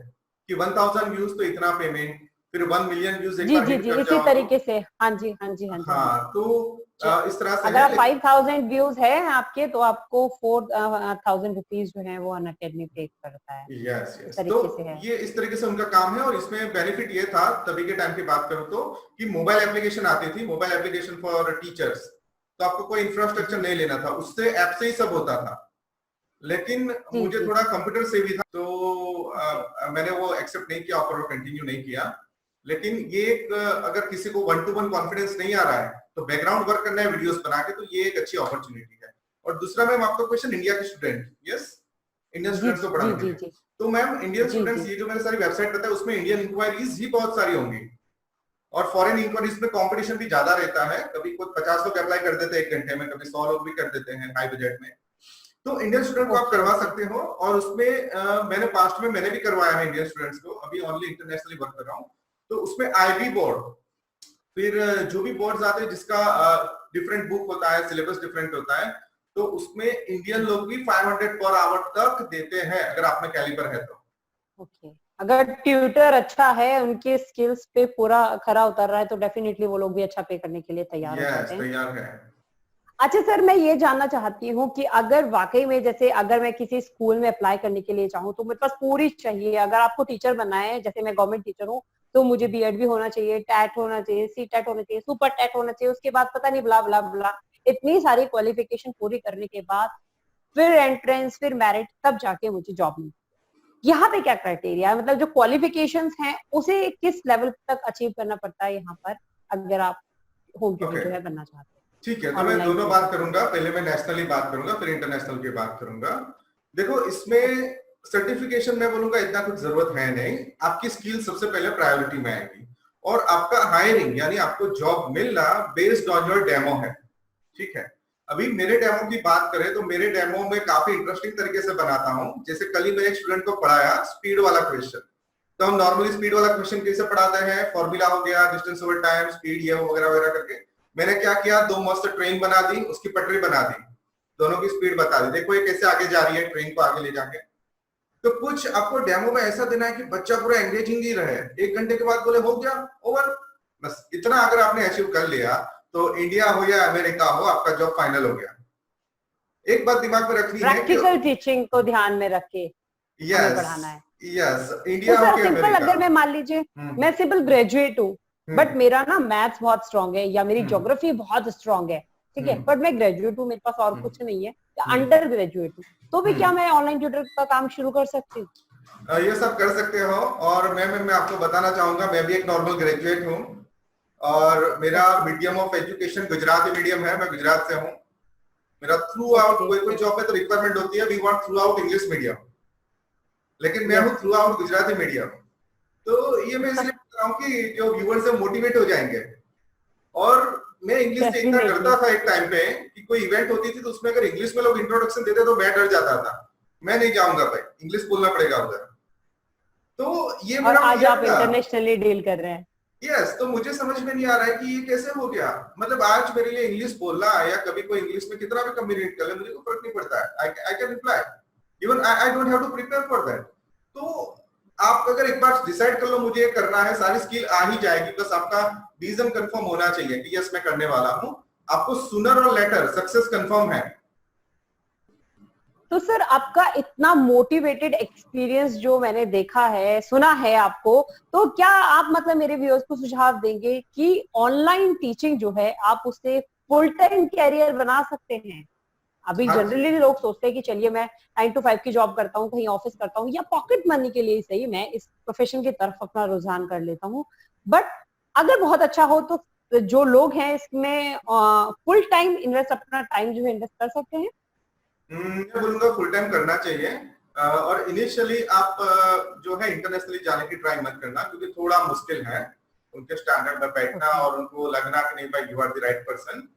कि 1000 व्यूज तो इतना पेमेंट, फिर 1 मिलियन व्यूज एक जी बार जी हिट जी, कर इसी जाओ तो। तरीके से। हाँ जी हाँ जी हाँ जी हाँ जी। हाँ, तो इस तरह से अगर है, आप 5000 व्यूज है आपके तो आपको 4000 रुपीज जो है वो अन अकेडमी पे करता है। यस इस यस। तो तरीके से है। ये इस तरीके से उनका काम है, और इसमें बेनिफिट ये था तभी के टाइम की बात करूं तो, कि मोबाइल एप्लीकेशन आती थी, मोबाइल एप्लीकेशन फॉर टीचर्स। तो आपको कोई इंफ्रास्ट्रक्चर जी नहीं लेना था, उससे ऐप से ही सब होता था। लेकिन जी मुझे जी। थोड़ा कंप्यूटर से भी था, तो ओके। मैंने वो एक्सेप्ट नहीं किया, ऑफर कंटिन्यू नहीं किया। लेकिन ये एक अगर किसी को 1 to 1 कॉन्फिडेंस नहीं आ रहा है, तो बैकग्राउंड वर्क करना है वीडियोस बना के, तो ये एक अच्छी अपॉर्चुनिटी है। और दूसरा मैम, आपका क्वेश्चन इंडिया के स्टूडेंट, यस, इंडियन जी स्टूडेंट्स को जी पढ़ाने के जी लिए। जी तो मैम इंडियन जी स्टूडेंट्स, जी। ये जो मैंने सारी वेबसाइट बताया, उसमें इंडियन इंक्वायरीज ही बहुत सारी होंगी, और फॉरेन इंक्वायरीज में कंपटीशन भी ज्यादा रहता है। कभी कोई 50 लोग अप्लाई कर देते हैं 1 घंटे में, कभी 100 लोग भी कर देते हैं हाई बजट में। तो इंडियन स्टूडेंट को आप ओके करवा ओके। सकते हो, और उसमें मैंने पास्ट में मैंने भी करवाया है इंडियन स्टूडेंट्स को, अभी ओनली इंटरनेशनली वर्क कर रहा हूँ। तो उसमें आईबी बोर्ड, फिर जो भी बोर्ड्स आते हैं जिसका डिफरेंट बुक होता है, सिलेबस डिफरेंट होता है, तो उसमें इंडियन लोग भी 500 पर आवर तक देते हैं, अगर आप में कैलिबर है तो। ओके। अगर ट्यूटर अच्छा है, उनके स्किल्स पे पूरा खरा उतर रहा है, तो डेफिनेटली वो लोग भी अच्छा पे करने के लिए तैयार हो यस, जाते हैं। तैयार है। अच्छा सर, मैं ये जानना चाहती हूँ कि अगर वाकई में, जैसे अगर मैं किसी स्कूल में अप्लाई करने के लिए चाहूँ तो मेरे पास पूरी चाहिए, अगर आपको टीचर बनना है, जैसे मैं गवर्नमेंट टीचर हूँ, तो मुझे बीएड भी होना चाहिए, टैट होना चाहिए, सी टैट होना चाहिए, सुपर टैट होना चाहिए, उसके बाद पता नहीं ब्ला ब्ला ब्ला, इतनी सारी क्वालिफिकेशन पूरी करने के बाद फिर एंट्रेंस, फिर मेरिट, तब जाके मुझे जॉब मिलती है। यहाँ पे क्या क्राइटेरिया है, मतलब जो क्वालिफिकेशंस हैं उसे किस लेवल तक अचीव करना पड़ता है यहाँ पर, अगर आप होम ट्यूटर ओके, जो है बनना चाहते ठीक है, हैं तो मैं ऑनलाइन दोनों बात बेसिस पे? करूंगा। पहले मैं नेशनली बात करूंगा, फिर इंटरनेशनल की बात करूंगा। देखो, ओके। इसमें सर्टिफिकेशन मैं बोलूंगा इतना कुछ जरूरत है नहीं। आपकी स्किल सबसे पहले प्रायोरिटी में आएगी, और आपका हायरिंग यानी आपको जॉब मिलना बेस्ड ऑन योर डेमो है। ठीक है, अभी मेरे डेमो की बात करें तो मेरे डेमो में काफी इंटरेस्टिंग तरीके से बनाता हूँ। जैसे कल ही मैंने एक स्टूडेंट को पढ़ाया स्पीड वाला क्वेश्चन। तो हम नॉर्मली स्पीड वाला क्वेश्चन कैसे पढ़ाते हैं, फॉर्मूला हो गया, डिस्टेंस ओवर टाइम, स्पीड, ये वगैरह वगैरह करके। मैंने क्या किया, 2 मस्त ट्रेन बना दी, उसकी पटरी बना दी, दोनों की स्पीड बता दी, देखो ये कैसे आगे जा रही है, ट्रेन को आगे ले जाके। तो कुछ आपको डेमो में ऐसा देना है कि बच्चा पूरा एंगेजिंग ही रहे, 1 घंटे के बाद बोले हो गया, ओवर। बस इतना अगर आपने अचीव कर लिया, तो इंडिया हो या अमेरिका हो, आपका जॉब फाइनल हो गया। एक बात दिमाग में रखनी है कि प्रैक्टिकल टीचिंग को ध्यान में रख के हमें यस, पढ़ाना है। यस, तो इंडिया हो सर कि सिंपल, अमेरिका। अगर मैं मान लीजिए हम्म मैं सिंपल ग्रेजुएट हूँ, बट हम्म मेरा ना मैथ्स बहुत स्ट्रांग है या मेरी हम्म ज्योग्राफी बहुत स्ट्रांग है, ठीक है, हम्म बट मैं ग्रेजुएट हूँ, मेरे पास और हम्म कुछ नहीं है, या हम्म अंडर ग्रेजुएट हूँ, तो भी क्या हम्म। मैं ऑनलाइन ट्यूटर का काम शुरू कर सकती हूँ? ये सब कर सकते हो। और मैं आपको बताना चाहूंगा, मैं भी एक नॉर्मल ग्रेजुएट हूँ, और मेरा okay medium of education Gujarati medium है, मैं गुजरात से हूँ। मेरा थ्रू आउट, ओके कोई कोई ओके। जॉब में तो रिक्वायरमेंट होती है we want throughout English medium, लेकिन मैं हूँ yes. Throughout Gujarati medium. तो ये मैं इसलिए बता रहा हूँ कि जो व्यूअर्स है मोटिवेट हो जाएंगे। और मैं इंग्लिश से इतना डेफिनेटली। डरता था एक टाइम पे कि कोई इवेंट होती थी तो उसमें अगर इंग्लिश में लोग इंट्रोडक्शन देते तो मैं डर जाता था, मैं नहीं जाऊंगा भाई, इंग्लिश बोलना पड़ेगा उधर। तो ये और मेरा आज फियर आप था। इंटरनेशनली डील कर रहे हैं। यस, तो मुझे समझ में नहीं आ रहा है कि ये कैसे हो गया। मतलब आज मेरे लिए इंग्लिश बोलना या कभी कोई इंग्लिश में कितना भी कम्युनिकेट कर ले, मुझे कोई फर्क नहीं पड़ता है। I can reply, even I don't have to prepare for that. तो आप अगर एक बार डिसाइड कर लो मुझे ये करना है, सारी स्किल आ ही जाएगी, बस आपका विजन कंफर्म होना चाहिए कि यस मैं करने वाला हूं। आपको सूनर और लेटर सक्सेस कंफर्म है। तो सर आपका इतना मोटिवेटेड एक्सपीरियंस जो मैंने देखा है, सुना है आपको, तो क्या आप मतलब मेरे व्यूअर्स को सुझाव देंगे कि ऑनलाइन टीचिंग जो है आप उसे फुल टाइम कैरियर बना सकते हैं? अभी हाँ जी। जनरली लोग सोचते हैं कि चलिए मैं 9 to 5 की जॉब करता हूँ, कहीं ऑफिस करता हूँ, या पॉकेट मनी के लिए ही सही मैं इस प्रोफेशन की तरफ अपना रुझान कर लेता हूँ। बट अगर बहुत अच्छा हो तो जो लोग हैं इसमें फुल टाइम इन्वेस्ट, अपना टाइम जो है इन्वेस्ट कर सकते हैं। मैं बोलूंगा फुल टाइम करना चाहिए। और इनिशियली आप जो है इंटरनेशनली जाने की ट्राई मत करना, क्योंकि थोड़ा मुश्किल है उनके स्टैंडर्ड में बैठना ओके। और उनको लगना कि नहीं भाई you are the right person.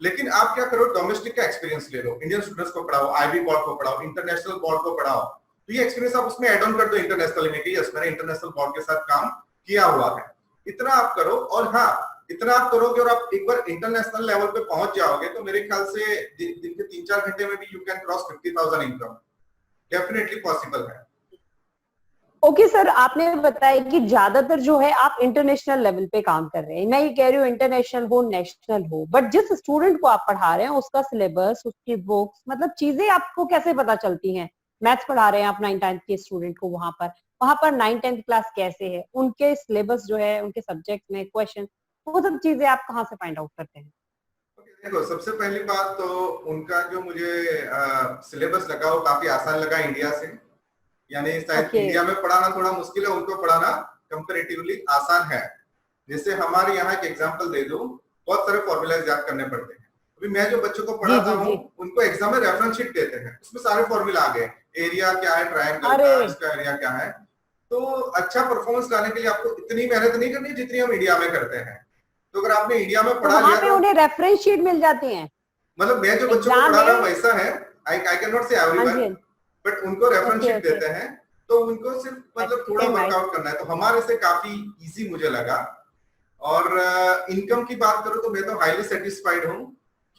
लेकिन आप क्या करो, डोमेस्टिक का एक्सपीरियंस ले लो, इंडियन स्टूडेंट्स को पढ़ाओ, आईबी बोर्ड को पढ़ाओ, इंटरनेशनल बोर्ड को पढ़ाओ। तो ये एक्सपीरियंस आप उसमें एड ऑन कर दो इंटरनेशनल में कि यस मैंने इंटरनेशनल बोर्ड के साथ काम किया हुआ है। इतना आप करो, और हाँ इतना आप करोगे और आप एक बार इंटरनेशनल लेवल पे पहुंच जाओगे तो मेरे ख्याल से दिन के 3-4 घंटे में भी you can cross 50,000 income. Definitely possible है। ओके सर, आपने बताया कि ज्यादातर जो है आप इंटरनेशनल लेवल पे काम कर रहे हैं। मैं ये कह रही हूँ इंटरनेशनल हो नेशनल हो, बट जिस स्टूडेंट को आप पढ़ा रहे हैं उसका सिलेबस, उसकी बुक्स, मतलब चीजें आपको कैसे पता चलती हैं? मैथ्स पढ़ा रहे हैं आप 9th-10th के स्टूडेंट को, वहां पर 9th-10th क्लास कैसे है, उनके सिलेबस जो है, उनके सब्जेक्ट में क्वेश्चन, वो सब चीजें आप कहाँ से फाइंड आउट करते हैं? देखो सबसे पहली बात तो उनका जो मुझे सिलेबस लगा वो काफी आसान लगा इंडिया से। यानी शायद ओके। इंडिया में पढ़ाना थोड़ा मुश्किल है, उनको पढ़ाना कंपैरेटिवली आसान है। जैसे हमारे यहाँ एक एग्जांपल दे दूं, बहुत सारे फॉर्मूलाज याद करने पड़ते हैं। अभी मैं जो बच्चों को जी पढ़ाता जी हूँ जी। उनको एग्जाम में रेफरेंस शीट देते हैं, उसमें सारे फॉर्मूला आ गए, एरिया क्या है ट्रायंगल अरे का, इसका एरिया क्या है। तो अच्छा परफॉर्मेंस लाने के लिए आपको इतनी मेहनत नहीं करनी जितनी हम इंडिया में करते हैं। तो अगर आपने इंडिया में तो पढ़ा वहां लिया पे तो उन्हें रेफरेंस शीट मिल जाती है? मतलब मैं जो बच्चों को एग्जाम पढ़ा रहा हूँ में। वैसा है। आई कैन नॉट से हाँ एवरीवन, जी। बट उनको रेफरेंस ओके शीट ओके। देते हैं। तो उनको सिर्फ मतलब दैट्स थोड़ा वेरी नाइस। वर्कआउट करना है, तो हमारे से काफी इजी मुझे लगा। और इनकम की बात करूं तो मैं तो हाईली सेटिस्फाइड हूँ,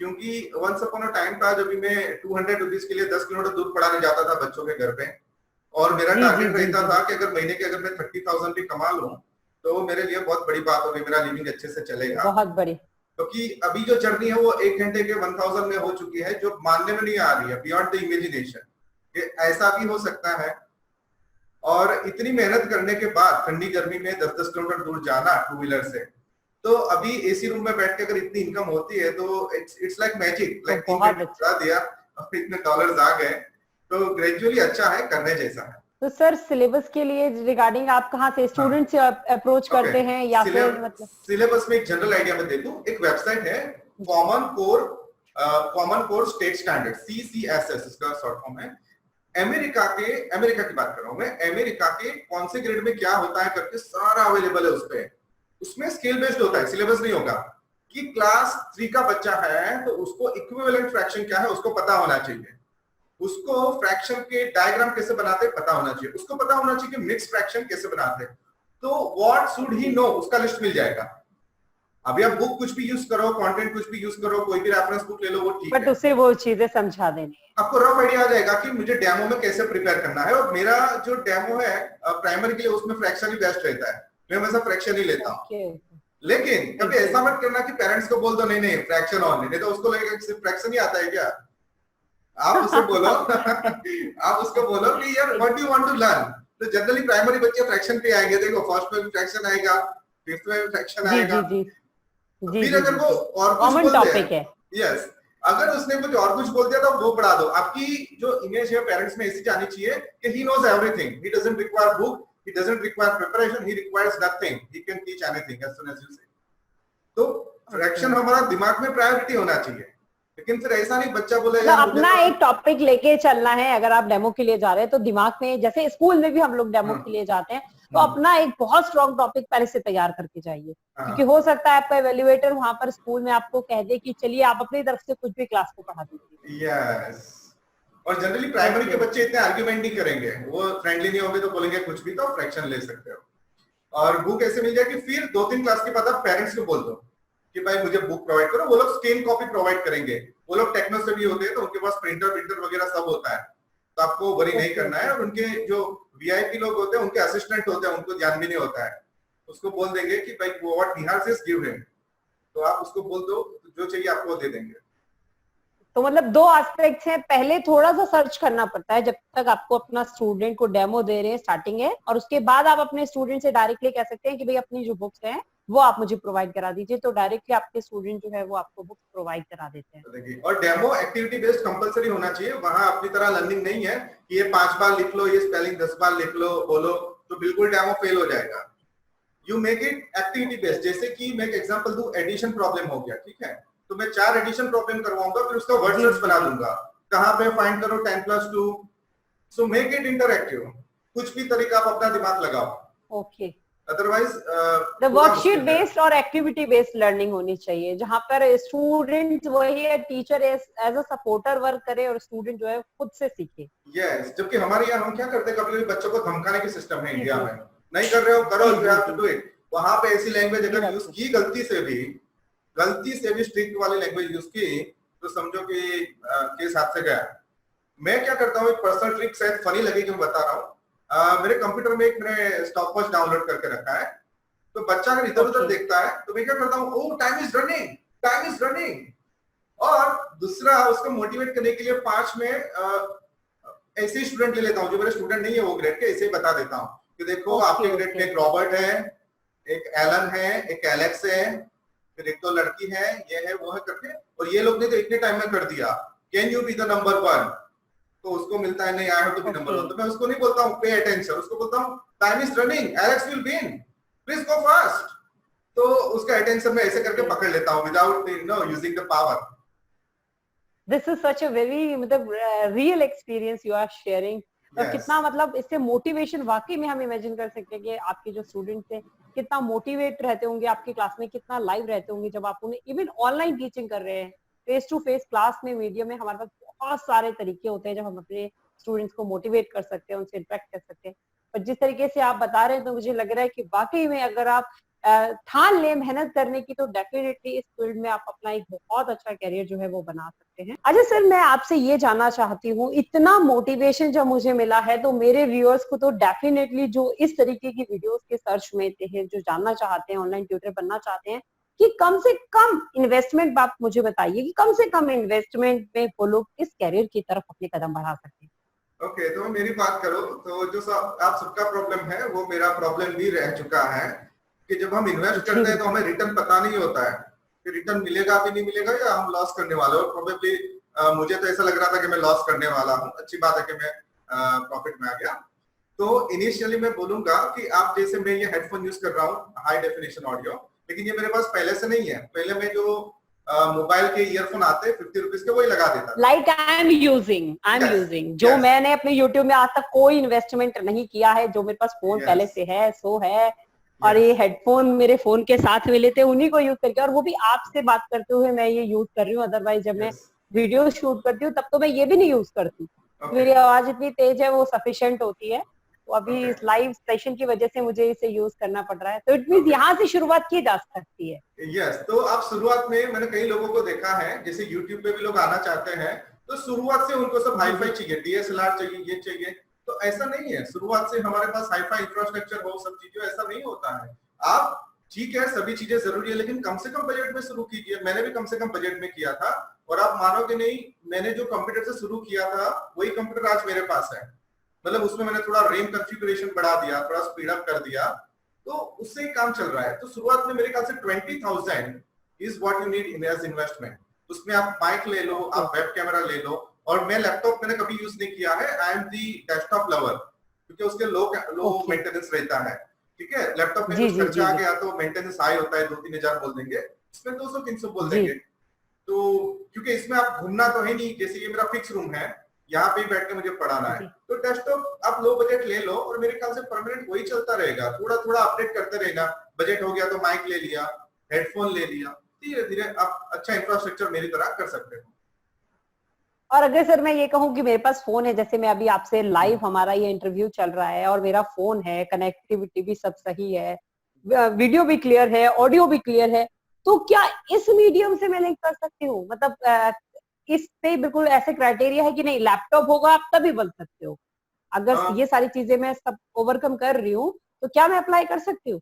क्योंकि वंस अपॉन अ टाइम था जब भी मैं 200 रुपीज के लिए 10 किलोमीटर दूर पढ़ाने जाता था बच्चों के घर पे। और मेरा जी जी टारगेट जी रहता जी। था कि अगर महीने के अगर मैं 30,000 भी कमा लूं तो मेरे लिए बहुत बड़ी बात होगी, मेरा लिविंग अच्छे से चलेगा। बहुत बड़ी। क्योंकि अभी जो जर्नी है वो 1 घंटे के 1000 में हो चुकी है, जो मानने में नहीं आ रही है, बियॉन्ड द इमेजिनेशन कि ऐसा भी हो सकता है। और इतनी मेहनत करने के बाद ठंडी गर्मी में 10-10 किलोमीटर दूर जाना टू व्हीलर से, तो अभी एसी रूम में बैठ के अगर इतनी इनकम होती है तो इट्स लाइक मैजिक, तो लाइक 3 बहुत घंटे अच्छा। बढ़ा दिया और इतने डॉलर्स आ गए। तो ग्रेजुअली अच्छा है, करने जैसा है। तो सर सिलेबस के लिए रिगार्डिंग आप कहाँ से हाँ स्टूडेंट से अप्रोच ओके। करते हैं, या फिर मतलब? सिलेबस में एक जनरल आइडिया में दे दूं, एक वेबसाइट है common core, common core state standard, CCSS इसका शॉर्ट फॉर्म है। अमेरिका की बात कर रहा हूं मैं, अमेरिका के कौन से ग्रेड में क्या होता है करके सारा अवेलेबल है उस पे। उसमें स्केल बेस्ड होता है, सिलेबस नहीं होगा कि क्लास 3 का बच्चा है तो उसको इक्विवेलेंट फ्रैक्शन क्या है उसको पता होना चाहिए, उसको फ्रैक्शन के डायग्राम कैसे बनाते पता होना चाहिए, उसको पता होना चाहिए कि मिक्स फ्रैक्शन कैसे बनाते। तो व्हाट शुड ही नो उसका लिस्ट मिल जाएगा। अभी आप बुक कुछ भी यूज करो, कंटेंट कुछ भी यूज करो, कोई भी रेफरेंस बुक ले लो वो ठीक बट है, उसे वो चीजें समझा देनी है। आपको रफ आइडिया आ जाएगा कि मुझे डेमो में कैसे प्रिपेयर करना है। और मेरा जो डेमो है प्राइमरी के लिए उसमें फ्रैक्शन ही बेस्ट रहता है, मैं हमेशा फ्रैक्शन ही लेता हूँ। ओके। लेकिन कभी ऐसा मत करना कि पेरेंट्स को बोल दो नहीं नहीं फ्रैक्शन ऑन, नहीं तो उसको लगेगा कि सिर्फ फ्रैक्शन ही आता है क्या। आप उसे बोलो आप उसको बोलो कि यार what do you want to learn. तो जनरली प्राइमरी बच्चे फ्रैक्शन पे आएंगे, देखो फर्स्ट में भी फ्रैक्शन आएगा, फिफ्थ में भी फ्रैक्शन जी आएगा। जी जी जी फिर जी अगर जी वो जी। और कुछ कॉमन बोल दे, टॉपिक है। यस, अगर उसने कुछ और कुछ बोल दिया तो वो पढ़ा दो। आपकी जो इमेज है पेरेंट्स में ऐसी जानी चाहिए कि he knows everything, he doesn't require book, he doesn't require preparation, he requires nothing, he can teach anything as soon as you say. तो फ्रैक्शन हमारा दिमाग में प्रायोरिटी होना चाहिए। लेकिन फिर ऐसा नहीं बच्चा बोले मतलब यार मुझे अपना तो एक टॉपिक लेके चलना है। अगर आप डेमो के लिए जा रहे हैं तो दिमाग में, जैसे स्कूल में भी हम लोग डेमो के लिए जाते हैं, तो अपना एक बहुत स्ट्रॉन्ग टॉपिक पहले से तैयार करके जाइए, हाँ। क्योंकि हो सकता है आपका इवेल्युएटर वहां पर स्कूल में आपको कह दे कि चलिए आप अपनी तरफ से कुछ भी क्लास को पढ़ा दीजिए। यस, और जनरली प्राइमरी के बच्चे इतने आर्ग्यूमेंट नहीं करेंगे, वो फ्रेंडली नहीं होंगे तो बोलेंगे कुछ भी, तो फ्रैक्शन ले सकते हो। और बुक ऐसे मिल जाए कि फिर 2-3 क्लास के बाद आप पेरेंट्स को बोल दो कि भाई मुझे बुक प्रोवाइड करो, वो लोग स्कैन कॉपी प्रोवाइड करेंगे। वो लोग टेक्नो से भी होते हैं तो उनके पास प्रिंटर वगैरह सब होता है, तो आपको वरी नहीं करना है। और उनके जो वीआईपी लोग होते हैं, उनके असिस्टेंट होते हैं, उनको ध्यान भी नहीं होता है, उसको बोल देंगे कि भाई what Nihar says give him, तो आप उसको बोल दो, जो चाहिए आपको दे देंगे। तो मतलब 2 एस्पेक्ट्स हैं, पहले थोड़ा सा सर्च करना पड़ता है जब तक आपको अपना स्टूडेंट को डेमो दे रहे हैं, स्टार्टिंग है, और उसके बाद आप अपने स्टूडेंट से डायरेक्टली कह सकते हैं कि भाई अपनी जो बुक्स हैं वो आप मुझे प्रोवाइड करा दीजिए, तो डायरेक्टली आपके स्टूडेंट जो है वो आपको बुक्स प्रोवाइड करा देते हैं। देखिए, और डेमो एक्टिविटी बेस्ड कंपलसरी होना चाहिए, वहां अपनी तरह लर्निंग नहीं है कि ये 5 बार लिख लो, ये स्पेलिंग 10 बार लिख लो बोलो, तो बिल्कुल डेमो फेल हो जाएगा। You make it activity based, जैसे कि मैं एक एग्जांपल दूं, एडिशन प्रॉब्लम हो गया, ठीक है, तो मैं 4 एडिशन प्रॉब्लम करवाऊंगा, फिर उसका वर्ड सर्च बना दूंगा, कहां पे फाइंड करो 10+2, सो मेक इट इंटरैक्टिव, कुछ भी तरीका आप अपना दिमाग लगाओ। Okay, otherwise the worksheet based और एक्टिविटी बेस्ड लर्निंग होनी चाहिए, जहां पर स्टूडेंट वही है, teacher as a supporter work करे और स्टूडेंट जो है खुद से सीखे। यस, जबकि हमारे यहाँ हम क्या करते हैं, कभी-कभी बच्चों को धमकाने की सिस्टम है इंडिया में, नहीं कर रहे हो करो, you have to do it. वहां पे ऐसी लैंग्वेज अगर यूज की गलती से भी स्ट्रिक्ट वाली लैंग्वेज यूज की, तो समझो कि केस हाथ से गया। मैं क्या करता हूँ, एक पर्सनल ट्रिक शायद फनी लगेगी, मैं बता रहा हूँ। मेरे कंप्यूटर में एक मैंने स्टॉपवॉच डाउनलोड करके रखा है, तो बच्चा अगर इधर उधर देखता है तो मैं क्या करता हूँ, ओह टाइम इज रनिंग। और दूसरा, उसको मोटिवेट करने के लिए 5 में ऐसे ही स्टूडेंट ले लेता हूँ जो मेरे स्टूडेंट नहीं है वो ग्रेड के, ऐसे ही बता देता हूँ कि देखो आपके ग्रेड में एक रॉबर्ट है, एक एलन है, एक एलेक्स है, फिर एक तो लड़की है, ये है वो है करके, और ये लोग ने तो इतने टाइम में कर दिया, can you be the number 1, तो उसको मिलता है नहीं, I have to be number 1, तो मैं उसको नहीं बोलता हूँ पे अटेंशन, उसको बोलता हूँ time is running, Alex will win, please go fast, तो उसका अटेंशन मैं ऐसे करके पकड़ लेता हूँ without using the power. This is such a very मतलब real experience you are sharing, और कितना मतलब इससे मोटिवेशन वाकई में हम इमेजिन कर सकते हैं कि आपके जो स्टूडेंट्स हैं कितना मोटिवेट रहते होंगे, आपकी क्लास में कितना लाइव रहते होंगे जब आप उन्हें इवन ऑनलाइन टीचिंग कर रहे हैं। फेस टू फेस क्लास में, मीडियम में हमारे पास बहुत सारे तरीके होते हैं जब हम अपने स्टूडेंट्स को मोटिवेट कर सकते हैं, उनसे इंटरेक्ट कर सकते हैं। पर जिस तरीके से आप बता रहे हैं तो मुझे लग रहा है कि वाकई में अगर आप ठान ले मेहनत करने की तो डेफिनेटली इस फील्ड में आप अपना एक बहुत अच्छा करियर जो है वो बना सकते हैं। अच्छा सर, मैं आपसे ये जानना चाहती हूँ, इतना मोटिवेशन जब मुझे मिला है तो मेरे व्यूअर्स को तो डेफिनेटली जो इस तरीके की वीडियोस के सर्च में थे, जो जानना चाहते हैं, ऑनलाइन ट्यूटर बनना चाहते हैं, कि कम से कम इन्वेस्टमेंट, आप मुझे बताइए कि कम से कम इन्वेस्टमेंट में वो लोग इस करियर की तरफ अपने कदम बढ़ा सकते हैं। ओके, तो मेरी बात करो तो जो आप सबका प्रॉब्लम है वो मेरा प्रॉब्लम भी रह चुका है कि जब हम इन्वेस्ट करते हैं तो हमें रिटर्न पता नहीं होता है कि रिटर्न मिलेगा भी नहीं मिलेगा या हम लॉस करने वाले हो। प्रोबेबली मुझे तो ऐसा लग रहा था कि मैं लॉस करने वाला हूँ, अच्छी बात है कि मैं प्रॉफिट में आ गया। तो इनिशियली मैं बोलूंगा कि आप जैसे मैं ये हेडफोन यूज कर रहा हूँ हाई डेफिनेशन ऑडियो, लेकिन ये मेरे पास पहले से नहीं है। पहले मैं जो मोबाइल के ईयरफोन आते हैं 50 रुपीज के, वही लगा देता। लाइक आई एम यूजिंग जो मैंने अपने यूट्यूब में आज तक कोई इन्वेस्टमेंट नहीं किया है, जो मेरे पास फोन पहले से है सो है, और ये हेडफोन मेरे फोन के साथ मिले थे, उन्हीं को यूज करके, और वो भी आपसे बात करते हुए मैं ये यूज कर रही हूँ। अदरवाइज जब मैं वीडियो शूट करती हूँ तब तो मैं ये भी नहीं यूज करती, मेरी आवाज इतनी तेज है वो सफिशिएंट होती है। तो अभी इस लाइव सेशन की वजह से मुझे इसे यूज करना पड़ रहा है, तो इट मींस यहाँ से शुरुआत की जा सकती है। यस, तो आप शुरुआत में, मैंने कई लोगों को देखा है जैसे यूट्यूब पे भी लोग आना चाहते हैं तो शुरुआत से उनको सब हाईफाई चाहिए, डीएसएलआर चाहिए, ये चाहिए, तो ऐसा नहीं है। शुरुआत से हमारे पास हाईफाई इंफ्रास्ट्रक्चर हो, सब चीजें, ऐसा नहीं होता है। आप ठीक है, सभी चीजें जरूरी है, लेकिन कम से कम बजट में शुरू कीजिए। मैंने भी कम से कम बजट में किया था, और आप मानोगे नहीं, मैंने जो कंप्यूटर से शुरू किया था वही कंप्यूटर आज मेरे पास है। मतलब उसमें मैंने थोड़ा रैम कॉन्फ़िगरेशन बढ़ा दिया, थोड़ा स्पीड अप कर दिया, तो उससे ही काम चल रहा है। तो शुरुआत में मेरे ख्याल से 20,000 is what you need as investment. उसमें आप माइक ले लो, आप वेब कैमरा ले लो, और मैं लैपटॉप मैंने कभी यूज नहीं किया है। I am the desktop lover, क्योंकि उसके लो मेंटेनेंस रहता है। ठीक है, लैपटॉप में कुछ खर्चा आ गया तो मेंटेनेंस हाई होता है, 2-3 हजार बोल देंगे, इसमें 200-300 बोल देंगे। तो क्योंकि इसमें आप घूमना तो है नहीं, जैसे ये मेरा फिक्स रूम है, यहाँ पे ही बैठ के मुझे पढ़ाना है, तो डेस्कटॉप आप लो बजट ले लो और मेरे ख्याल से परमानेंट वही चलता रहेगा, थोड़ा थोड़ा अपडेट करते रहेगा। बजट हो गया तो माइक ले लिया, हेडफोन ले लिया, धीरे धीरे आप अच्छा इंफ्रास्ट्रक्चर मेरी तरह कर सकते हो। और अगर सर मैं ये कहूँ कि मेरे पास फोन है, जैसे मैं अभी आपसे लाइव हमारा ये इंटरव्यू चल रहा है और मेरा फोन है, कनेक्टिविटी भी सब सही है, वीडियो भी क्लियर है, ऑडियो भी क्लियर है, तो क्या इस मीडियम से मैं लिंक कर सकती हूँ? मतलब इस पे बिल्कुल ऐसे क्राइटेरिया है कि नहीं लैपटॉप होगा आप तभी बन सकते हो? अगर ये सारी चीजें मैं सब ओवरकम कर रही हूँ तो क्या मैं अप्लाई कर सकती हूँ?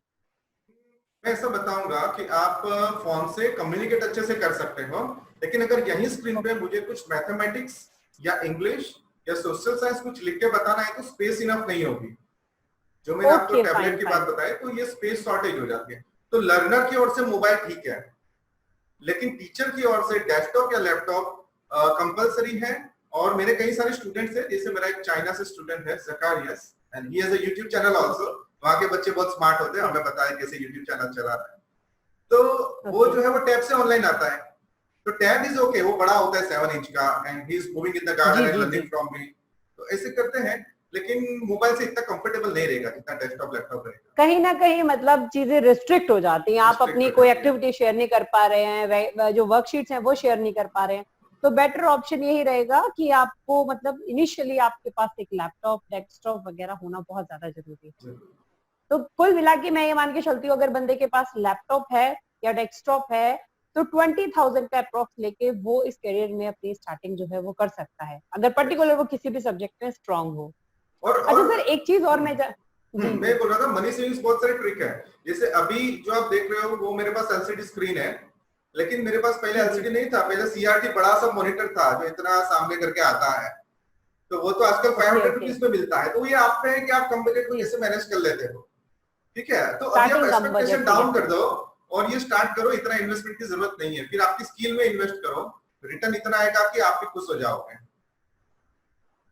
मैं ऐसा बताऊंगा कि आप फोन से कम्युनिकेट अच्छे से कर सकते हो, लेकिन अगर यही स्क्रीन पे मुझे कुछ मैथमेटिक्स या इंग्लिश या सोशल साइंस कुछ लिख के बताना है तो स्पेस इनफ नहीं होगी। जो मैंने आपको टैबलेट की बात बताई, तो ये स्पेस शॉर्टेज हो जाती है। तो लर्नर की ओर से मोबाइल ठीक है, लेकिन टीचर की ओर से डेस्कटॉप या लैपटॉप कंपलसरी है। और मेरे कई सारे स्टूडेंट्स हैं, जैसे मेरा एक चाइना से स्टूडेंट है Zacharias, and he has a YouTube channel also. वहां के बच्चे बहुत स्मार्ट होते हैं, हमें पता है कैसे यूट्यूब चैनल चला रहा है। तो वो जो है वो टैब से ऑनलाइन आता है, तो टैब इज ओके, वो बड़ा होता है 7 इंच का, and he is moving in the garden and learning from me. तो ऐसे करते हैं, लेकिन मोबाइल से इतना कंफर्टेबल नहीं रहेगा जितना डेस्कटॉप लैपटॉप रहेगा। कहीं ना कहीं मतलब चीजें रिस्ट्रिक्ट हो जाती हैं, आप अपनी कोई एक्टिविटी शेयर नहीं कर पा रहे हैं, जो वर्कशीट्स हैं वो शेयर नहीं कर पा रहे हैं, तो बेटर ऑप्शन यही रहेगा कि आपको मतलब इनिशियली आपके पास एक लैपटॉप, डेस्कटॉप वगैरह होना बहुत ज्यादा जरूरी है। तो कुल मिला के मैं ये मान के चलती हूँ, अगर बंदे के पास लैपटॉप है या डेस्कटॉप है तो 20,000 का अप्रोक्स लेके वो इस करियर में अपनी स्टार्टिंग जो है वो कर सकता है, अगर पर्टिकुलर वो किसी भी सब्जेक्ट में स्ट्रांग हो। अच्छा सर, एक चीज और मैं मैं बोल रहा था, मनी सेविंग्स बहुत सारे ट्रिक है। जैसे अभी जो आप देख रहे हो वो मेरे पास एलसीडी स्क्रीन है, लेकिन मेरे पास पहले एलसीडी नहीं था, पहले सीआरटी बड़ा सा मॉनिटर था जो इतना सामने करके आता है। तो वो तो आजकल 500 रुपीज में मिलता है। तो ये आप पे है कि आप कम बजट को कैसे मैनेज कर लेते हो। ठीक है, तो अभी आप एक्सपेक्टेशन डाउन कर दो और ये स्टार्ट करो, इतना इन्वेस्टमेंट की जरूरत नहीं है। फिर आपकी स्किल में इन्वेस्ट करो, रिटर्न इतना आएगा कि आप भी खुश हो जाओगे।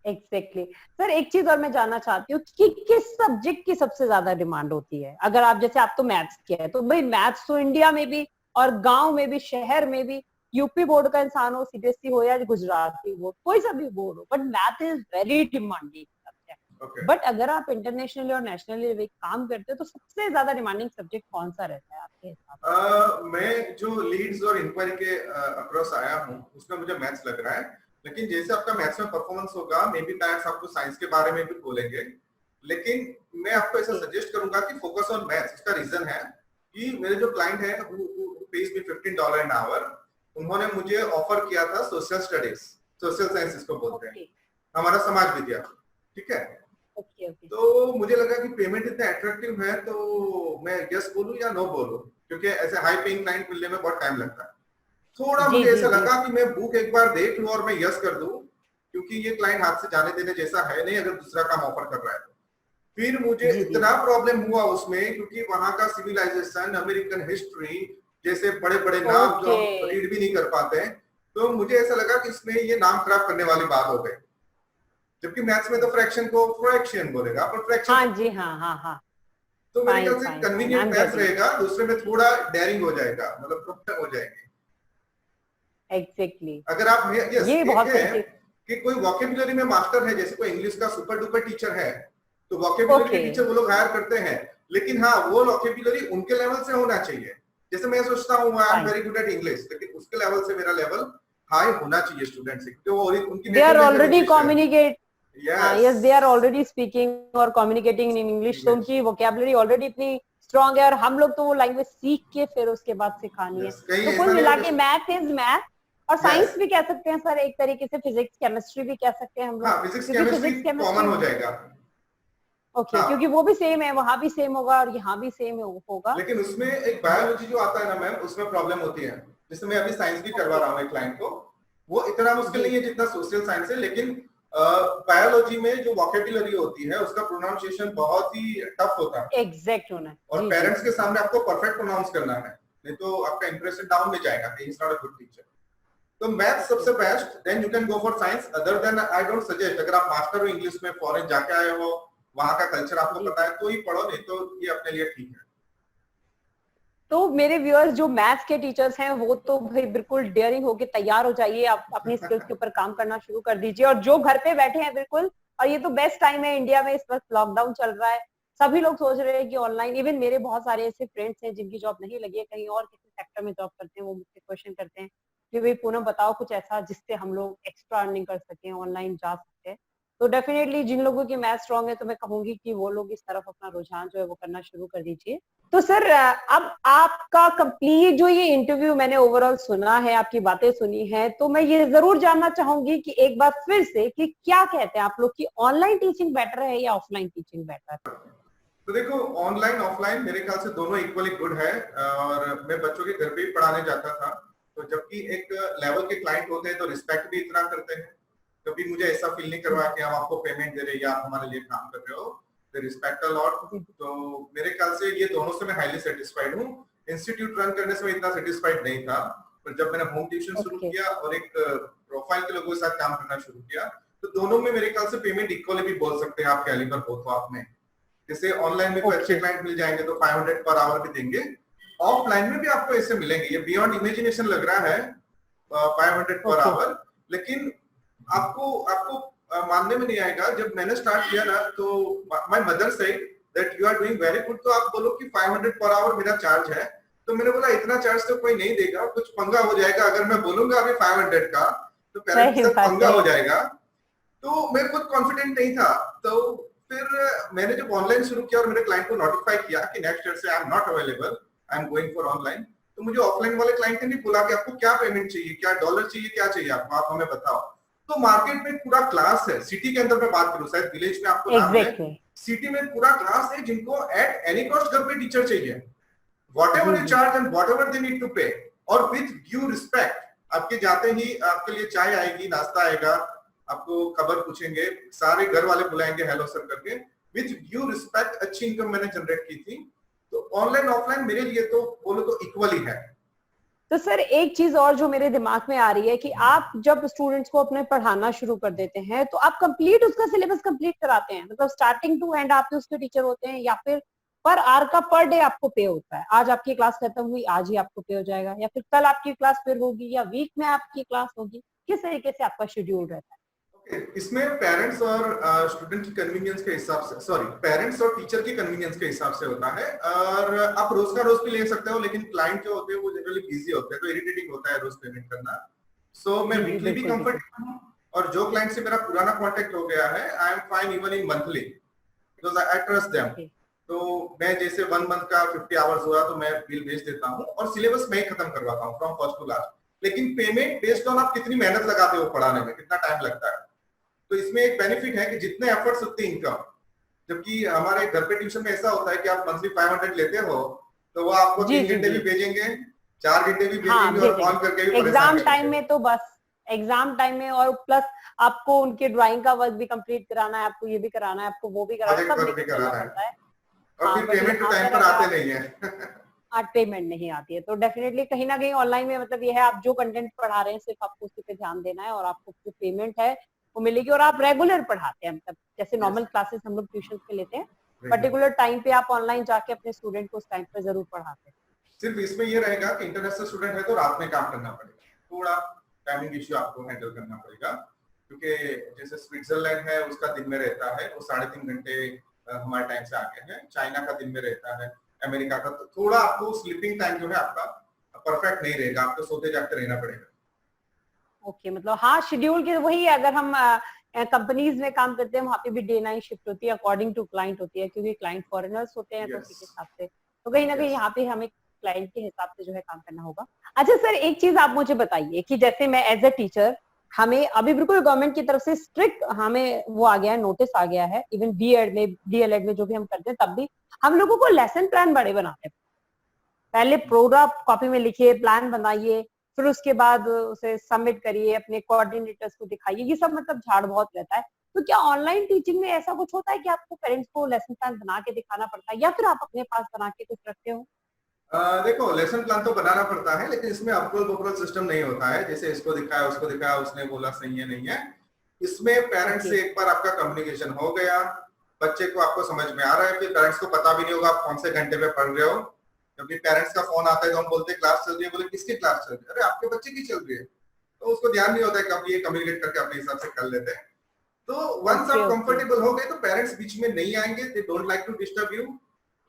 एग्जैक्टली सर, एक चीज और मैं जानना चाहती हूँ कि किस सब्जेक्ट की सबसे ज्यादा डिमांड होती है? अगर आप जैसे आप तो मैथ्स के है, तो भाई मैथ्स तो इंडिया में भी और गांव में भी शहर में भी, यूपी बोर्ड का इंसान हो, सीबीएसई हो या गुजराती हो, कोई सा भी बोर्ड हो, but math is very demanding subject. But अगर आप इंटरनेशनली और नेशनली काम करते हो तो सबसे ज्यादा डिमांडिंग सब्जेक्ट कौन सा रहता है आपके हिसाब से? मैं जो लीड्स और इंक्वायरी के अक्रॉस आया हूँ उसमें मुझे मैथ्स लग रहा है, लेकिन जैसे आपका मैथ्स में परफॉर्मेंस होगा, मे बी टाइम्स आपको साइंस के बारे में भी बोलेंगे। लेकिन मैं आपको ऐसा सजेस्ट करूंगा कि फोकस ऑन मैथ्स। इसका रीजन है कि मेरे जो क्लाइंट है पेज मी $15 एन आवर, उन्होंने मुझे ऑफर किया था सोशल स्टडीज, सोशल साइंस इसको बोलते हैं, हमारा समाज विद्या। ठीक है, तो मुझे लगा कि पेमेंट इतना अट्रैक्टिव है तो मैं यस बोलूं या नो बोलूं, क्योंकि ऐसे हाई पेइंग क्लाइंट मिलने में बहुत टाइम लगता है। थोड़ा मुझे ऐसा लगा कि मैं बुक एक बार देख लूं और मैं यस कर दूं, क्योंकि ये क्लाइंट हाथ से जाने देने जैसा है नहीं अगर दूसरा काम ऑफर कर रहा है तो। फिर मुझे इतना प्रॉब्लम हुआ उसमें, क्योंकि वहां का सिविलाइजेशन, अमेरिकन हिस्ट्री जैसे बड़े बड़े नाम जो रीड भी नहीं कर पाते हैं, तो मुझे ऐसा लगा कि इसमें ये नाम खराब करने वाली बात हो गई। जबकि मैथ्स में तो फ्रैक्शन को फ्रैक्शन बोलेगा, पर फ्रैक्शन, हाँ जी, हाँ हाँ हाँ, तो मेरे ख्याल से कन्वीनियंट मैथ्स रहेगा, दूसरे में थोड़ा डेयरिंग हो जाएगा, मतलब प्रॉब्लम हो जाएगी। एग्जैक्टली अगर आप ये बहुत है कि कोई वोकैबुलरी में मास्टर है, जैसे कोई इंग्लिश का सुपर डुपर टीचर है, तो वोकैबुलरी के टीचर वो लोग हायर करते हैं, लेकिन हाँ वो वोकैबुलरी उनके लेवल से होना चाहिए। जैसे मैं सोचता हूँ I am very good at English, लेकिन उसके लेवल से मेरा लेवल हाई होना चाहिए स्टूडेंट से, क्योंकि वो उनकी they are already communicate, yes they are already speaking और कम्युनिकेटिंग इन इंग्लिश, तो उनकी वोकैबुलरी ऑलरेडी इतनी स्ट्रांग है, और हम लोग तो वो लैंग्वेज सीख के फिर उसके बाद सिखानी है। तो कुल मिला के मैथ इज मैथ, और साइंस भी कह सकते हैं सर एक तरीके से, फिजिक्स केमिस्ट्री भी कह सकते हैं हम लोग। हाँ, फिजिक्स केमिस्ट्री कॉमन हो जाएगा। ओके, क्योंकि वो भी सेम है, वहां भी सेम होगा और यहाँ भी सेम होगा। लेकिन उसमें एक बायोलॉजी जो आता है ना मैम, उसमें प्रॉब्लम होती है। जैसे मैं अभी साइंस भी करवा रहा हूँ एक क्लाइंट को, वो इतना मुश्किल नहीं है जितना सोशल साइंस है, लेकिन बायोलॉजी में जो वोकैबुलरी होती है उसका प्रोनाउंसिएशन बहुत ही टफ होता है, एग्जैक्ट होना है, और पेरेंट्स के सामने आपको परफेक्ट प्रोनाउंस करना है, नहीं तो आपका इंप्रेशन डाउन में जाएगा कि he is not a good teacher. तो मैथ सबसे best, then you can go for science. Other than I don't suggest, अगर आप मास्टर हो इंग्लिश में, फॉरेन जाके आए हो, वहां का कल्चर आपको पता है तो ही पढ़ो, नहीं तो ये अपने लिए ठीक है। तो मेरे व्यूअर्स जो मैथ्स के टीचर्स हैं वो तो भाई बिल्कुल डेयरिंग होके तैयार हो जाइए, आप अपनी स्किल्स के ऊपर काम करना शुरू कर दीजिए। और जो घर पे बैठे हैं बिल्कुल, और ये तो बेस्ट टाइम है इंडिया में, इस वक्त लॉकडाउन चल रहा है, सभी लोग सोच रहे हैं कि ऑनलाइन, इवन मेरे बहुत सारे ऐसे फ्रेंड्स हैं जिनकी जॉब नहीं लगी है, कहीं और किसी सेक्टर में जॉब करते हैं, वो मुझसे क्वेश्चन करते हैं कि भाई पूनम बताओ कुछ ऐसा जिससे हम लोग एक्स्ट्रा अर्निंग कर सकें, ऑनलाइन जा सकते हैं। तो डेफिनेटली जिन लोगों की मैथ स्ट्रांग है तो मैं कहूंगी कि वो लोग इस तरफ अपना रुझान जो है वो करना शुरू कर दीजिए। तो सर अब आपका कंप्लीट जो ये इंटरव्यू मैंने ओवरऑल सुना है, आपकी बातें सुनी है, तो मैं ये जरूर जानना चाहूंगी कि एक बार फिर से कि क्या कहते हैं आप लोग की ऑनलाइन टीचिंग बेटर है या ऑफलाइन टीचिंग बेटर है? तो देखो, ऑनलाइन ऑफलाइन मेरे ख्याल से दोनों इक्वली गुड है। और मैं बच्चों के घर पे भी पढ़ाने जाता था, तो जबकि एक लेवल के क्लाइंट होते हैं तो रिस्पेक्ट भी इतना करते हैं। कभी मुझे ऐसा फील नहीं करवाया कि हम आपको पेमेंट दे रहे हैं या आप हमारे लिए काम कर रहे हो। They respect a lot. तो मेरे ख्याल से ये दोनों से मैं हाईली सेटिस्फाइड हूँ। इंस्टीट्यूट रन करने से मैं इतना सेटिस्फाइड नहीं था, पर जब मैंने होम ट्यूशन शुरू किया और एक प्रोफाइल के लोगों के साथ काम करना शुरू किया, तो दोनों में मेरे ख्याल से पेमेंट इक्वली भी बोल सकते हैं आप, कैलिबर हो तो आप में। जैसे ऑनलाइन में कोई अच्छे क्लाइंट मिल जाएंगे तो 500 पर आवर भी देंगे, ऑफलाइन में भी आपको ऐसे मिलेंगे। ये बियॉन्ड इमेजिनेशन लग रहा है 500 पर आवर, लेकिन आपको आपको मानने में नहीं आएगा। जब मैंने स्टार्ट किया ना, तो my mother said that you are doing very good, तो आप बोलो कि 500 पर आवर मेरा चार्ज है। तो मैंने बोला इतना चार्ज तो कोई नहीं देगा, कुछ पंगा हो जाएगा अगर मैं बोलूंगा अभी 500 का, तो पेरेंट्स के साथ पंगा हो जाएगा। तो मैं खुद कॉन्फिडेंट नहीं था। तो फिर मैंने जब ऑनलाइन शुरू किया और मेरे क्लाइंट को नोटिफाई किया कि नेक्स्ट ईयर से I am not available, I am going for online, तो मुझे ऑफलाइन वाले क्लाइंट ने भी बोला कि आपको क्या पेमेंट चाहिए, क्या डॉलर चाहिए, क्या चाहिए आपको, आप हमें बताओ। तो मार्केट में पूरा क्लास है, सिटी के अंदर मैं बात करूं, शायद विलेज में आपको नाम है, सिटी में पूरा क्लास है जिनको एट एनी कॉस्ट घर पे टीचर चाहिए। whatever you charge and whatever they need to pay, और with due respect। आपके जाते ही आपके लिए चाय आएगी, नाश्ता आएगा, आपको खबर पूछेंगे, सारे घर वाले बुलाएंगे हेलो सर करके, विथ ड्यू रिस्पेक्ट। अच्छी इनकम मैंने जनरेट की थी। तो ऑनलाइन ऑफलाइन मेरे लिए तो बोलो तो इक्वली है। तो सर एक चीज और जो मेरे दिमाग में आ रही है कि आप जब स्टूडेंट्स को अपने पढ़ाना शुरू कर देते हैं तो आप कंप्लीट उसका सिलेबस कंप्लीट कराते हैं, मतलब स्टार्टिंग टू एंड आप उसके टीचर होते हैं, या फिर पर आवर का पर डे आपको पे होता है? आज आपकी क्लास खत्म हुई, आज ही आपको पे हो जाएगा, या फिर कल आपकी क्लास फिर होगी, या वीक में आपकी क्लास होगी? किस तरीके से आपका शेड्यूल रहता है? इसमें पेरेंट्स और स्टूडेंट की कन्वीनियंस के हिसाब से, सॉरी, पेरेंट्स और टीचर की कन्वीनियंस के हिसाब से होता है। और आप रोज का रोज भी ले सकते हो, लेकिन क्लाइंट जो होते हैं वो जनरली बिजी होते हैं, तो इरिटेटिंग होता है रोज पेमेंट करना। सो मैं वीकली भी कंफर्टेबल हूं, और जो क्लाइंट से मेरा पुराना कांटेक्ट हो गया है, I am fine even in monthly, because I trust them. तो मैं जैसे 1 मंथ का 50 आवर्स हुआ तो मैं बिल भेज देता हूं, और सिलेबस मैं ही खत्म करवाता हूं फ्रॉम फर्स्ट टू लास्ट। लेकिन पेमेंट बेस्ड ऑन आप कितनी मेहनत लगाते हो पढ़ाने में, कितना टाइम लगता है। तो इसमें एक बेनिफिट है कि जितने एफर्ट्स उतनी इनकम। जबकि हमारे घर पे ट्यूशन में ऐसा होता है कि आप मंथली 500 लेते हो, तो वो आपको 3 घंटे भी भेजेंगे, 4 घंटे भी भेजेंगे, और कॉल करके भी एग्जाम टाइम में तो बस एग्जाम टाइम में, और प्लस आपको उनके ड्राइंग का वर्क भी कंप्लीट कराना है, आपको ये भी कराना है, आपको वो भी कराना है, सब भी कराना है। और फिर पेमेंट तो टाइम पर आते नहीं है। आज पेमेंट नहीं आती है, तो डेफिनेटली कहीं ना कहीं ऑनलाइन में मतलब ये है, आप जो कंटेंट पढ़ा रहे हैं सिर्फ आपको उसी पे ध्यान देना है, और आपको जो पेमेंट है वो मिलेगी। और आप रेगुलर पढ़ाते हैं, मतलब जैसे नॉर्मल क्लासेस हम लोग ट्यूशन पे लेते हैं, पर्टिकुलर टाइम पे आप ऑनलाइन जाके अपने स्टूडेंट को उस टाइम पे जरूर पढ़ाते हैं। सिर्फ इसमें ये रहेगा कि इंटरनेशनल स्टूडेंट है तो रात में काम करना पड़ेगा, थोड़ा टाइमिंग इश्यू आपको हैंडल करना पड़ेगा, क्योंकि जैसे स्विट्जरलैंड है उसका दिन में रहता है, वो 3.5 घंटे हमारे टाइम से आगे है। चाइना का दिन में रहता है, अमेरिका का, तो थोड़ा आपको स्लीपिंग टाइम जो है आपका परफेक्ट नहीं रहेगा, आपको सोते जागते रहना पड़ेगा। ओके, मतलब हाँ, शेड्यूल की वही है। अगर हम कंपनीज में काम करते हैं वहाँ पे भी डे नाइट शिफ्ट होती है, अकॉर्डिंग टू क्लाइंट होती है, क्योंकि क्लाइंट फॉरेनर्स होते हैं, तो उसी के हिसाब से तो कहीं ना कहीं यहाँ पे हमें क्लाइंट के हिसाब से जो है काम करना होगा। अच्छा सर, एक चीज आप मुझे बताइए कि जैसे मैं एज ए टीचर, हमें अभी बिल्कुल गवर्नमेंट की तरफ से स्ट्रिक्ट हमें वो आ गया है, नोटिस आ गया है, इवन बीएड में, डीएलएड में जो भी हम करते हैं, तब भी हम लोगों को लेसन प्लान बड़े बनाते हैं। पहले पूरा कॉपी में लिखिए, प्लान बनाइए, फिर उसके बाद उसे सबमिट करिए, अपने कोऑर्डिनेटर्स को दिखाइए, ये सब मतलब झाड़ बहुत रहता है। तो क्या ऑनलाइन टीचिंग में ऐसा कुछ होता है कि आपको पेरेंट्स को लेसन प्लान बना के दिखाना पड़ता है, या फिर आप अपने पास बना के कुछ रखते हो? देखो, लेसन प्लान तो बनाना पड़ता है, लेकिन इसमें अप्रूवल बप्रूवल सिस्टम नहीं होता है, जैसे इसको दिखाया उसको दिखाया, उसने बोला सही है नहीं है। इसमें पेरेंट्स से एक बार आपका कम्युनिकेशन हो गया, बच्चे को आपको समझ में आ रहा है, फिर पेरेंट्स को पता भी नहीं होगा आप कौन से घंटे में पढ़ रहे हो, जब भी पेरेंट्स का फोन आता है तो हम बोलते हैं क्लास चल रही है, बोले किसकी क्लास चल रही है, अरे आपके बच्चे की चल रही है। तो उसको ध्यान नहीं होता है कब ये कम्युनिकेट करके अपने हिसाब से कर लेते हैं। तो वंस ओके आप ओके। कंफर्टेबल हो गए तो पेरेंट्स बीच में नहीं आएंगे, they don't like to disturb you.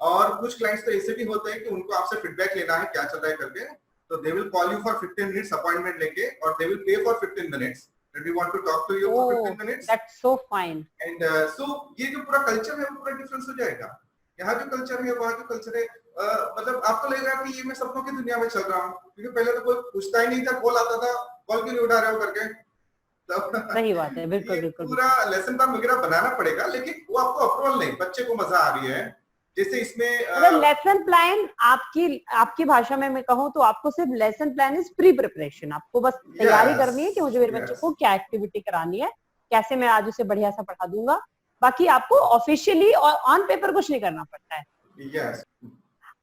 और कुछ क्लाइंट्स तो ऐसे भी होते हैं कि उनको आपसे फीडबैक लेना है क्या चल रहा है करके, तो they will call you for 15 minutes appointment लेके, और they will pay for 15 minutes that we want to talk to you for oh 15 minutes. That's so fine. And so ये जो पूरा कल्चर है वो पूरा डिफरेंस हो जाएगा। यहाँ जो कल्चर है वहाँ जो कल्चर है, मतलब आपको लगेगा कि ये मैं सपनों की दुनिया में चल रहा हूँ, क्योंकि पहले तो कोई पूछता ही नहीं था, कॉल आता था कॉल क्यों नहीं उठा रहे हो करके। तो सही बात है, बिल्कुल ये बिल्कुल पूरा बिल्कुल। लेसन प्लान वगैरह बनाना पड़ेगा, लेकिन वो आपको अप्रूवल नहीं, बच्चे को मजा आ रही है। जैसे इसमें मतलब लेसन प्लान आपकी आपकी भाषा में मैं कहूँ तो आपको सिर्फ lesson plan is pre preparation, आपको बस तैयारी यस करनी है कि मुझे मेरे बच्चे यस को क्या एक्टिविटी करानी है, कैसे मैं आज उसे बढ़िया सा पढ़ा दूंगा। बाकी आपको ऑफिशियली और ऑन पेपर कुछ नहीं करना पड़ता है। यस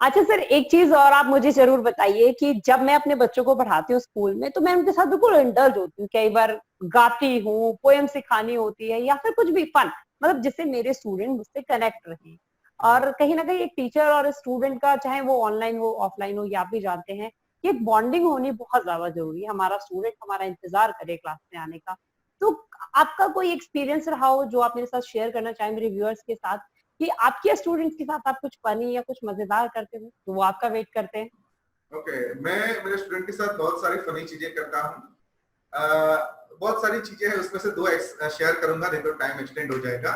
अच्छा सर, एक चीज और आप मुझे जरूर बताइए कि जब मैं अपने बच्चों को पढ़ाती हूँ स्कूल में तो मैं उनके साथ बिल्कुल इंडल्ज होती हूँ, कई बार गाती हूँ, पोएम सिखानी होती है या फिर कुछ भी फन, मतलब जिससे मेरे स्टूडेंट मुझसे कनेक्ट रहे। और कहीं ना कहीं एक टीचर और स्टूडेंट का, चाहे वो ऑनलाइन हो ऑफलाइन हो, या आप भी जानते हैं कि एक बॉन्डिंग होनी बहुत ज्यादा जरूरी है, हमारा स्टूडेंट हमारा इंतजार करे क्लास में आने का। तो आपका कोई एक्सपीरियंस रहा हो जो आप मेरे साथ शेयर करना चाहें मेरे व्यूअर्स के साथ, कि आपके स्टूडेंट्स के साथ आप कुछ फनी या कुछ मजेदार करते हो तो वो आपका वेट करते हैं? ओके, मैं मेरे स्टूडेंट के साथ बहुत सारी फनी चीजें करता हूँ। बहुत सारी चीजें हैं, उसमें से दो शेयर करूंगा, नहीं तो टाइम एक्सटेंड हो जाएगा।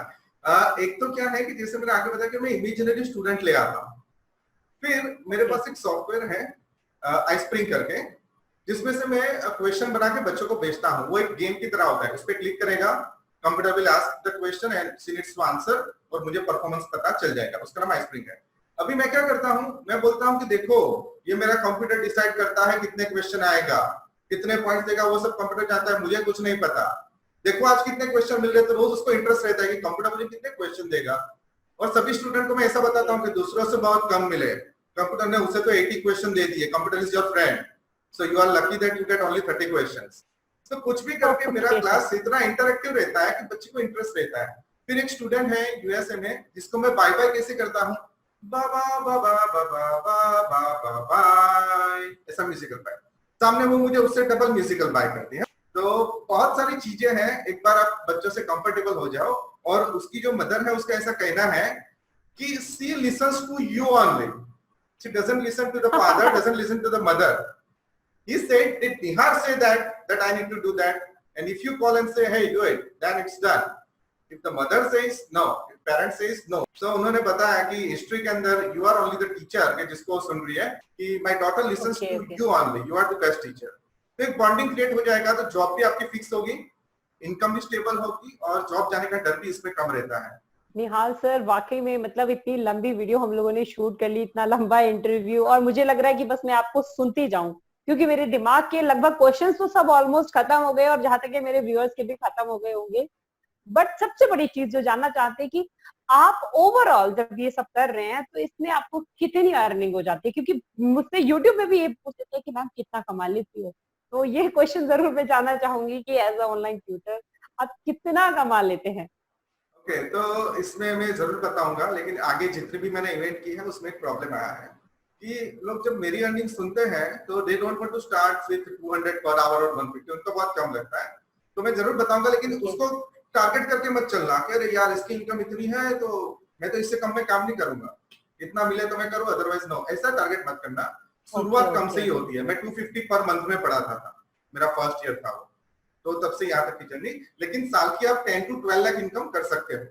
एक तो क्या है कि जैसे मैंने आगे बताया कि मैं इमेजिनरी स्टूडेंट ले आता हूँ। फिर मेरे ओके। पास एक सॉफ्टवेयर है आइसप्रिंग करके, जिसमें से मैं क्वेश्चन बना के बच्चों को भेजता हूँ। वो एक गेम की तरह होता है, उस पर क्लिक करेगा, computer will ask the question and she needs to answer, और मुझे परफॉर्मेंस पता चल जाएगा। उसका नाम आइसप्रिंग है। अभी मैं क्या करता हूँ, मैं बोलता हूँ कि देखो ये मेरा कंप्यूटर डिसाइड करता है कितने क्वेश्चन आएगा, कितने पॉइंट्स देगा, वो सब कंप्यूटर जानता है, मुझे कुछ नहीं पता। देखो आज कितने क्वेश्चन मिल रहे, तो रोज उसको इंटरेस्ट रहता है कि कंप्यूटर मुझे कितने क्वेश्चन देगा। और सभी स्टूडेंट को मैं ऐसा बताता हूँ कि दूसरों से बहुत कम मिले, कंप्यूटर ने उसे तो 80 क्वेश्चन दे दिए, computer is your friend, so you are lucky that you get only 30 questions. तो कुछ भी करके मेरा ओके। क्लास इतना इंटरेक्टिव रहता है कि बच्चे को इंटरेस्ट रहता है। फिर एक स्टूडेंट है यूएसए में, जिसको मैं बाय बाय कैसे करता हूँ, बाबा बाबा बाबा बाबा बाय, ऐसा म्यूजिकल बाय। सामने वो मुझे उससे डबल म्यूजिकल बाय करती है। तो बहुत सारी चीजें हैं, एक बार आप बच्चों से कंफर्टेबल हो जाओ। और उसकी जो मदर है उसका ऐसा कहना है कि she listens to you only, she doesn't listen to the father, doesn't listen to the mother. He said, did Nihar say that I need to do that, and if you call and say hey do it, then it's done. If the mother says no, if parent says no, so उन्होंने बताया कि हिस्ट्री के अंदर you are only the teacher, के जिसको सुन रही है कि my daughter listens okay to okay. you only, you are the best teacher. तो एक बॉन्डिंग क्रिएट हो जाएगा, तो जॉब भी आपकी फिक्स होगी, इनकम भी स्टेबल होगी, और जॉब जाने का डर भी इसमें कम रहता है। निहाल सर, वाकई में मतलब इतनी लंबी वीडियो हम लोगों ने शूट कर ली, इतना लंबा इंटरव्यू, और मुझे लग रहा है कि बस मैं आपको सुनती जाऊं, क्योंकि मेरे दिमाग के लगभग क्वेश्चंस तो सब ऑलमोस्ट खत्म हो गए और जहां तक है मेरे व्यूअर्स के भी खत्म हो गए होंगे। बट सबसे बड़ी चीज जो जानना चाहते हैं कि आप ओवरऑल जब ये सब कर रहे हैं तो इसमें आपको कितनी अर्निंग हो जाती है, क्योंकि मुझसे यूट्यूब पे भी ये पूछते थे कि मैम कितना कमा लेती हो, तो ये क्वेश्चन जरूर मैं जानना चाहूंगी कि एज अ ऑनलाइन ट्यूटर आप कितना कमा लेते हैं? ओके, तो इसमें मैं जरूर बताऊंगा, लेकिन आगे जितने भी मैंने इवेंट की है उसमें एक प्रॉब्लम आया है कि लोग जब मेरी अर्निंग सुनते हैं तो they don't want to start with 200 per our और 150, उनको बहुत कम लगता है। तो मैं जरूर बताऊंगा, लेकिन ओके उसको टारगेट करके मत चलना कि अरे यार इसकी इनकम इतनी है तो मैं तो इससे कम में काम नहीं करूंगा, इतना मिले तो मैं करूँ अदरवाइज नो, ऐसा टारगेट मत करना। ओके शुरुआत कम से ओके। ही होती है। मैं 250 पर मंथ में पढ़ाता था, मेरा फर्स्ट ईयर था वो, तो तब से यहाँ तक की जर्नी, लेकिन साल की आप 10 to 12 लाख इनकम कर सकते हो।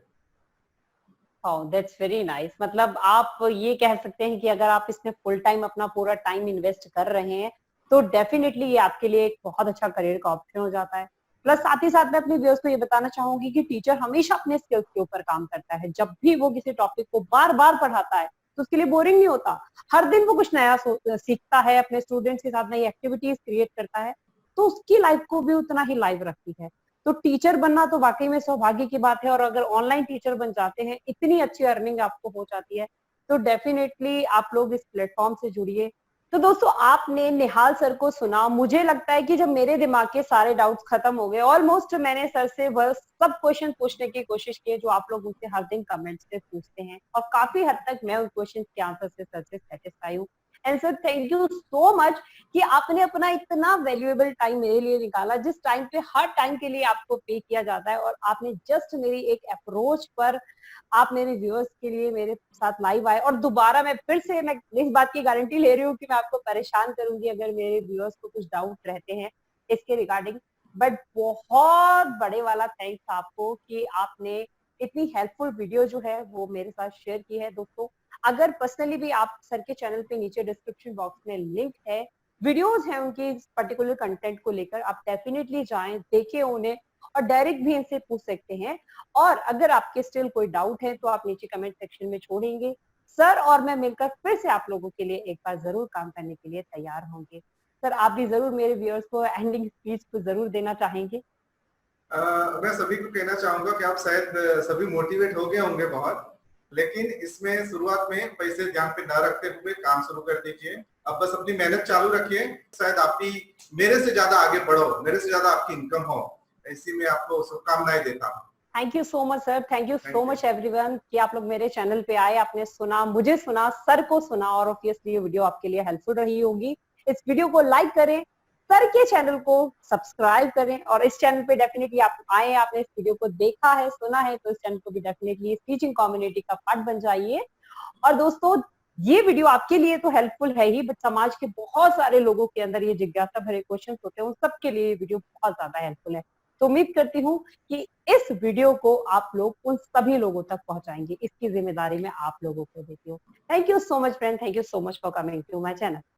Oh that's very nice. मतलब आप ये कह सकते हैं कि अगर आप इसमें फुल टाइम अपना पूरा टाइम इन्वेस्ट कर रहे हैं तो डेफिनेटली ये आपके लिए एक बहुत अच्छा करियर का ऑप्शन हो जाता है। प्लस साथ ही साथ मैं अपने व्यूअर्स को ये बताना चाहूंगी कि टीचर हमेशा अपने स्किल्स के ऊपर काम करता है। जब भी वो किसी टॉपिक को बार बार पढ़ाता है तो उसके लिए बोरिंग नहीं होता, हर दिन वो कुछ नया सीखता है, अपने स्टूडेंट्स के साथ नई एक्टिविटीज क्रिएट करता है, तो उसकी लाइफ को भी उतना ही लाइव रखती है। तो टीचर बनना तो वाकई में सौभाग्य की बात है, और अगर ऑनलाइन टीचर बन जाते हैं, इतनी अच्छी अर्निंग आपको हो जाती है, तो डेफिनेटली आप लोग इस प्लेटफॉर्म से जुड़िए। तो दोस्तों, आपने निहाल सर को सुना। मुझे लगता है कि जब मेरे दिमाग के सारे डाउट्स खत्म हो गए, ऑलमोस्ट मैंने सर से वह सब क्वेश्चन पूछने की कोशिश की जो आप लोग मुझसे हर दिन कमेंट्स पे पूछते हैं, और काफी हद तक मैं उन क्वेश्चन के आंसर से सर से सेटिस्फाई हूँ। And sir thank you so much कि आपने अपना इतना वैल्यूएबल टाइम मेरे लिए निकाला, जिस टाइम पे हर टाइम के लिए आपको पे किया जाता है, और आपने जस्ट मेरी एक अप्रोच पर आप मेरे व्यूअर्स के लिए मेरे साथ लाइव आए। और दोबारा मैं फिर से मैं इस बात की गारंटी ले रही हूँ कि मैं आपको परेशान करूंगी अगर मेरे व्यूअर्स को कुछ डाउट रहते हैं इसके रिगार्डिंग। बट बहुत बड़े वाला थैंक्स आपको कि आपने इतनी हेल्पफुल वीडियो जो है वो मेरे साथ शेयर की है। दोस्तों, अगर पर्सनली भी आप सर के चैनल पे नीचे डिस्क्रिप्शन बॉक्स में लिंक है, वीडियोस हैं उनकी इस पर्टिकुलर कंटेंट को लेकर, आप डेफिनेटली जाएं, देखें उन्हें, और डायरेक्ट भी इनसे पूछ सकते हैं। और अगर आपके स्टिल कोई डाउट है तो आप नीचे कमेंट सेक्शन में छोड़ेंगे, सर और मैं मिलकर फिर से आप लोगों के लिए एक बार जरूर काम करने के लिए तैयार होंगे। सर आप भी जरूर मेरे व्यूअर्स को एंडिंग स्पीच को जरूर देना चाहेंगे। मैं सभी को कहना चाहूंगा कि आप शायद सभी मोटिवेट हो गए होंगे बहुत, लेकिन इसमें शुरुआत में पैसे ध्यान पे न रखते हुए काम शुरू कर दीजिए। अब बस अपनी मेहनत चालू रखिए, शायद आपकी मेरे से ज्यादा आगे बढ़ो, मेरे से ज्यादा आपकी इनकम हो, इसी में आपको शुभकामनाएं देता हूँ। Thank you so much sir, thank you so much everyone कि आप लोग मेरे चैनल पे आए, आपने सुना, मुझे सुना, सर को सुना, और ऑब्वियसली ये वीडियो आपके लिए हेल्पफुल रही होगी। इस वीडियो को लाइक करें, सर के चैनल को सब्सक्राइब करें, और इस चैनल पे डेफिनेटली आप आए, आपने इस वीडियो को देखा है, सुना है, तो इस चैनल को भी डेफिनेटली टीचिंग कम्युनिटी का पार्ट बन जाइए। और दोस्तों, ये वीडियो आपके लिए तो हेल्पफुल है ही, बट समाज के बहुत सारे लोगों के अंदर ये जिज्ञासा भरे क्वेश्चन होते हैं, उन सबके लिए ये वीडियो बहुत ज्यादा हेल्पफुल है। तो उम्मीद करती हूँ कि इस वीडियो को आप लोग उन सभी लोगों तक पहुंचाएंगे, इसकी जिम्मेदारी मैं आप लोगों को देती हूँ। Thank you so much friend, thank you so much for coming to my channel.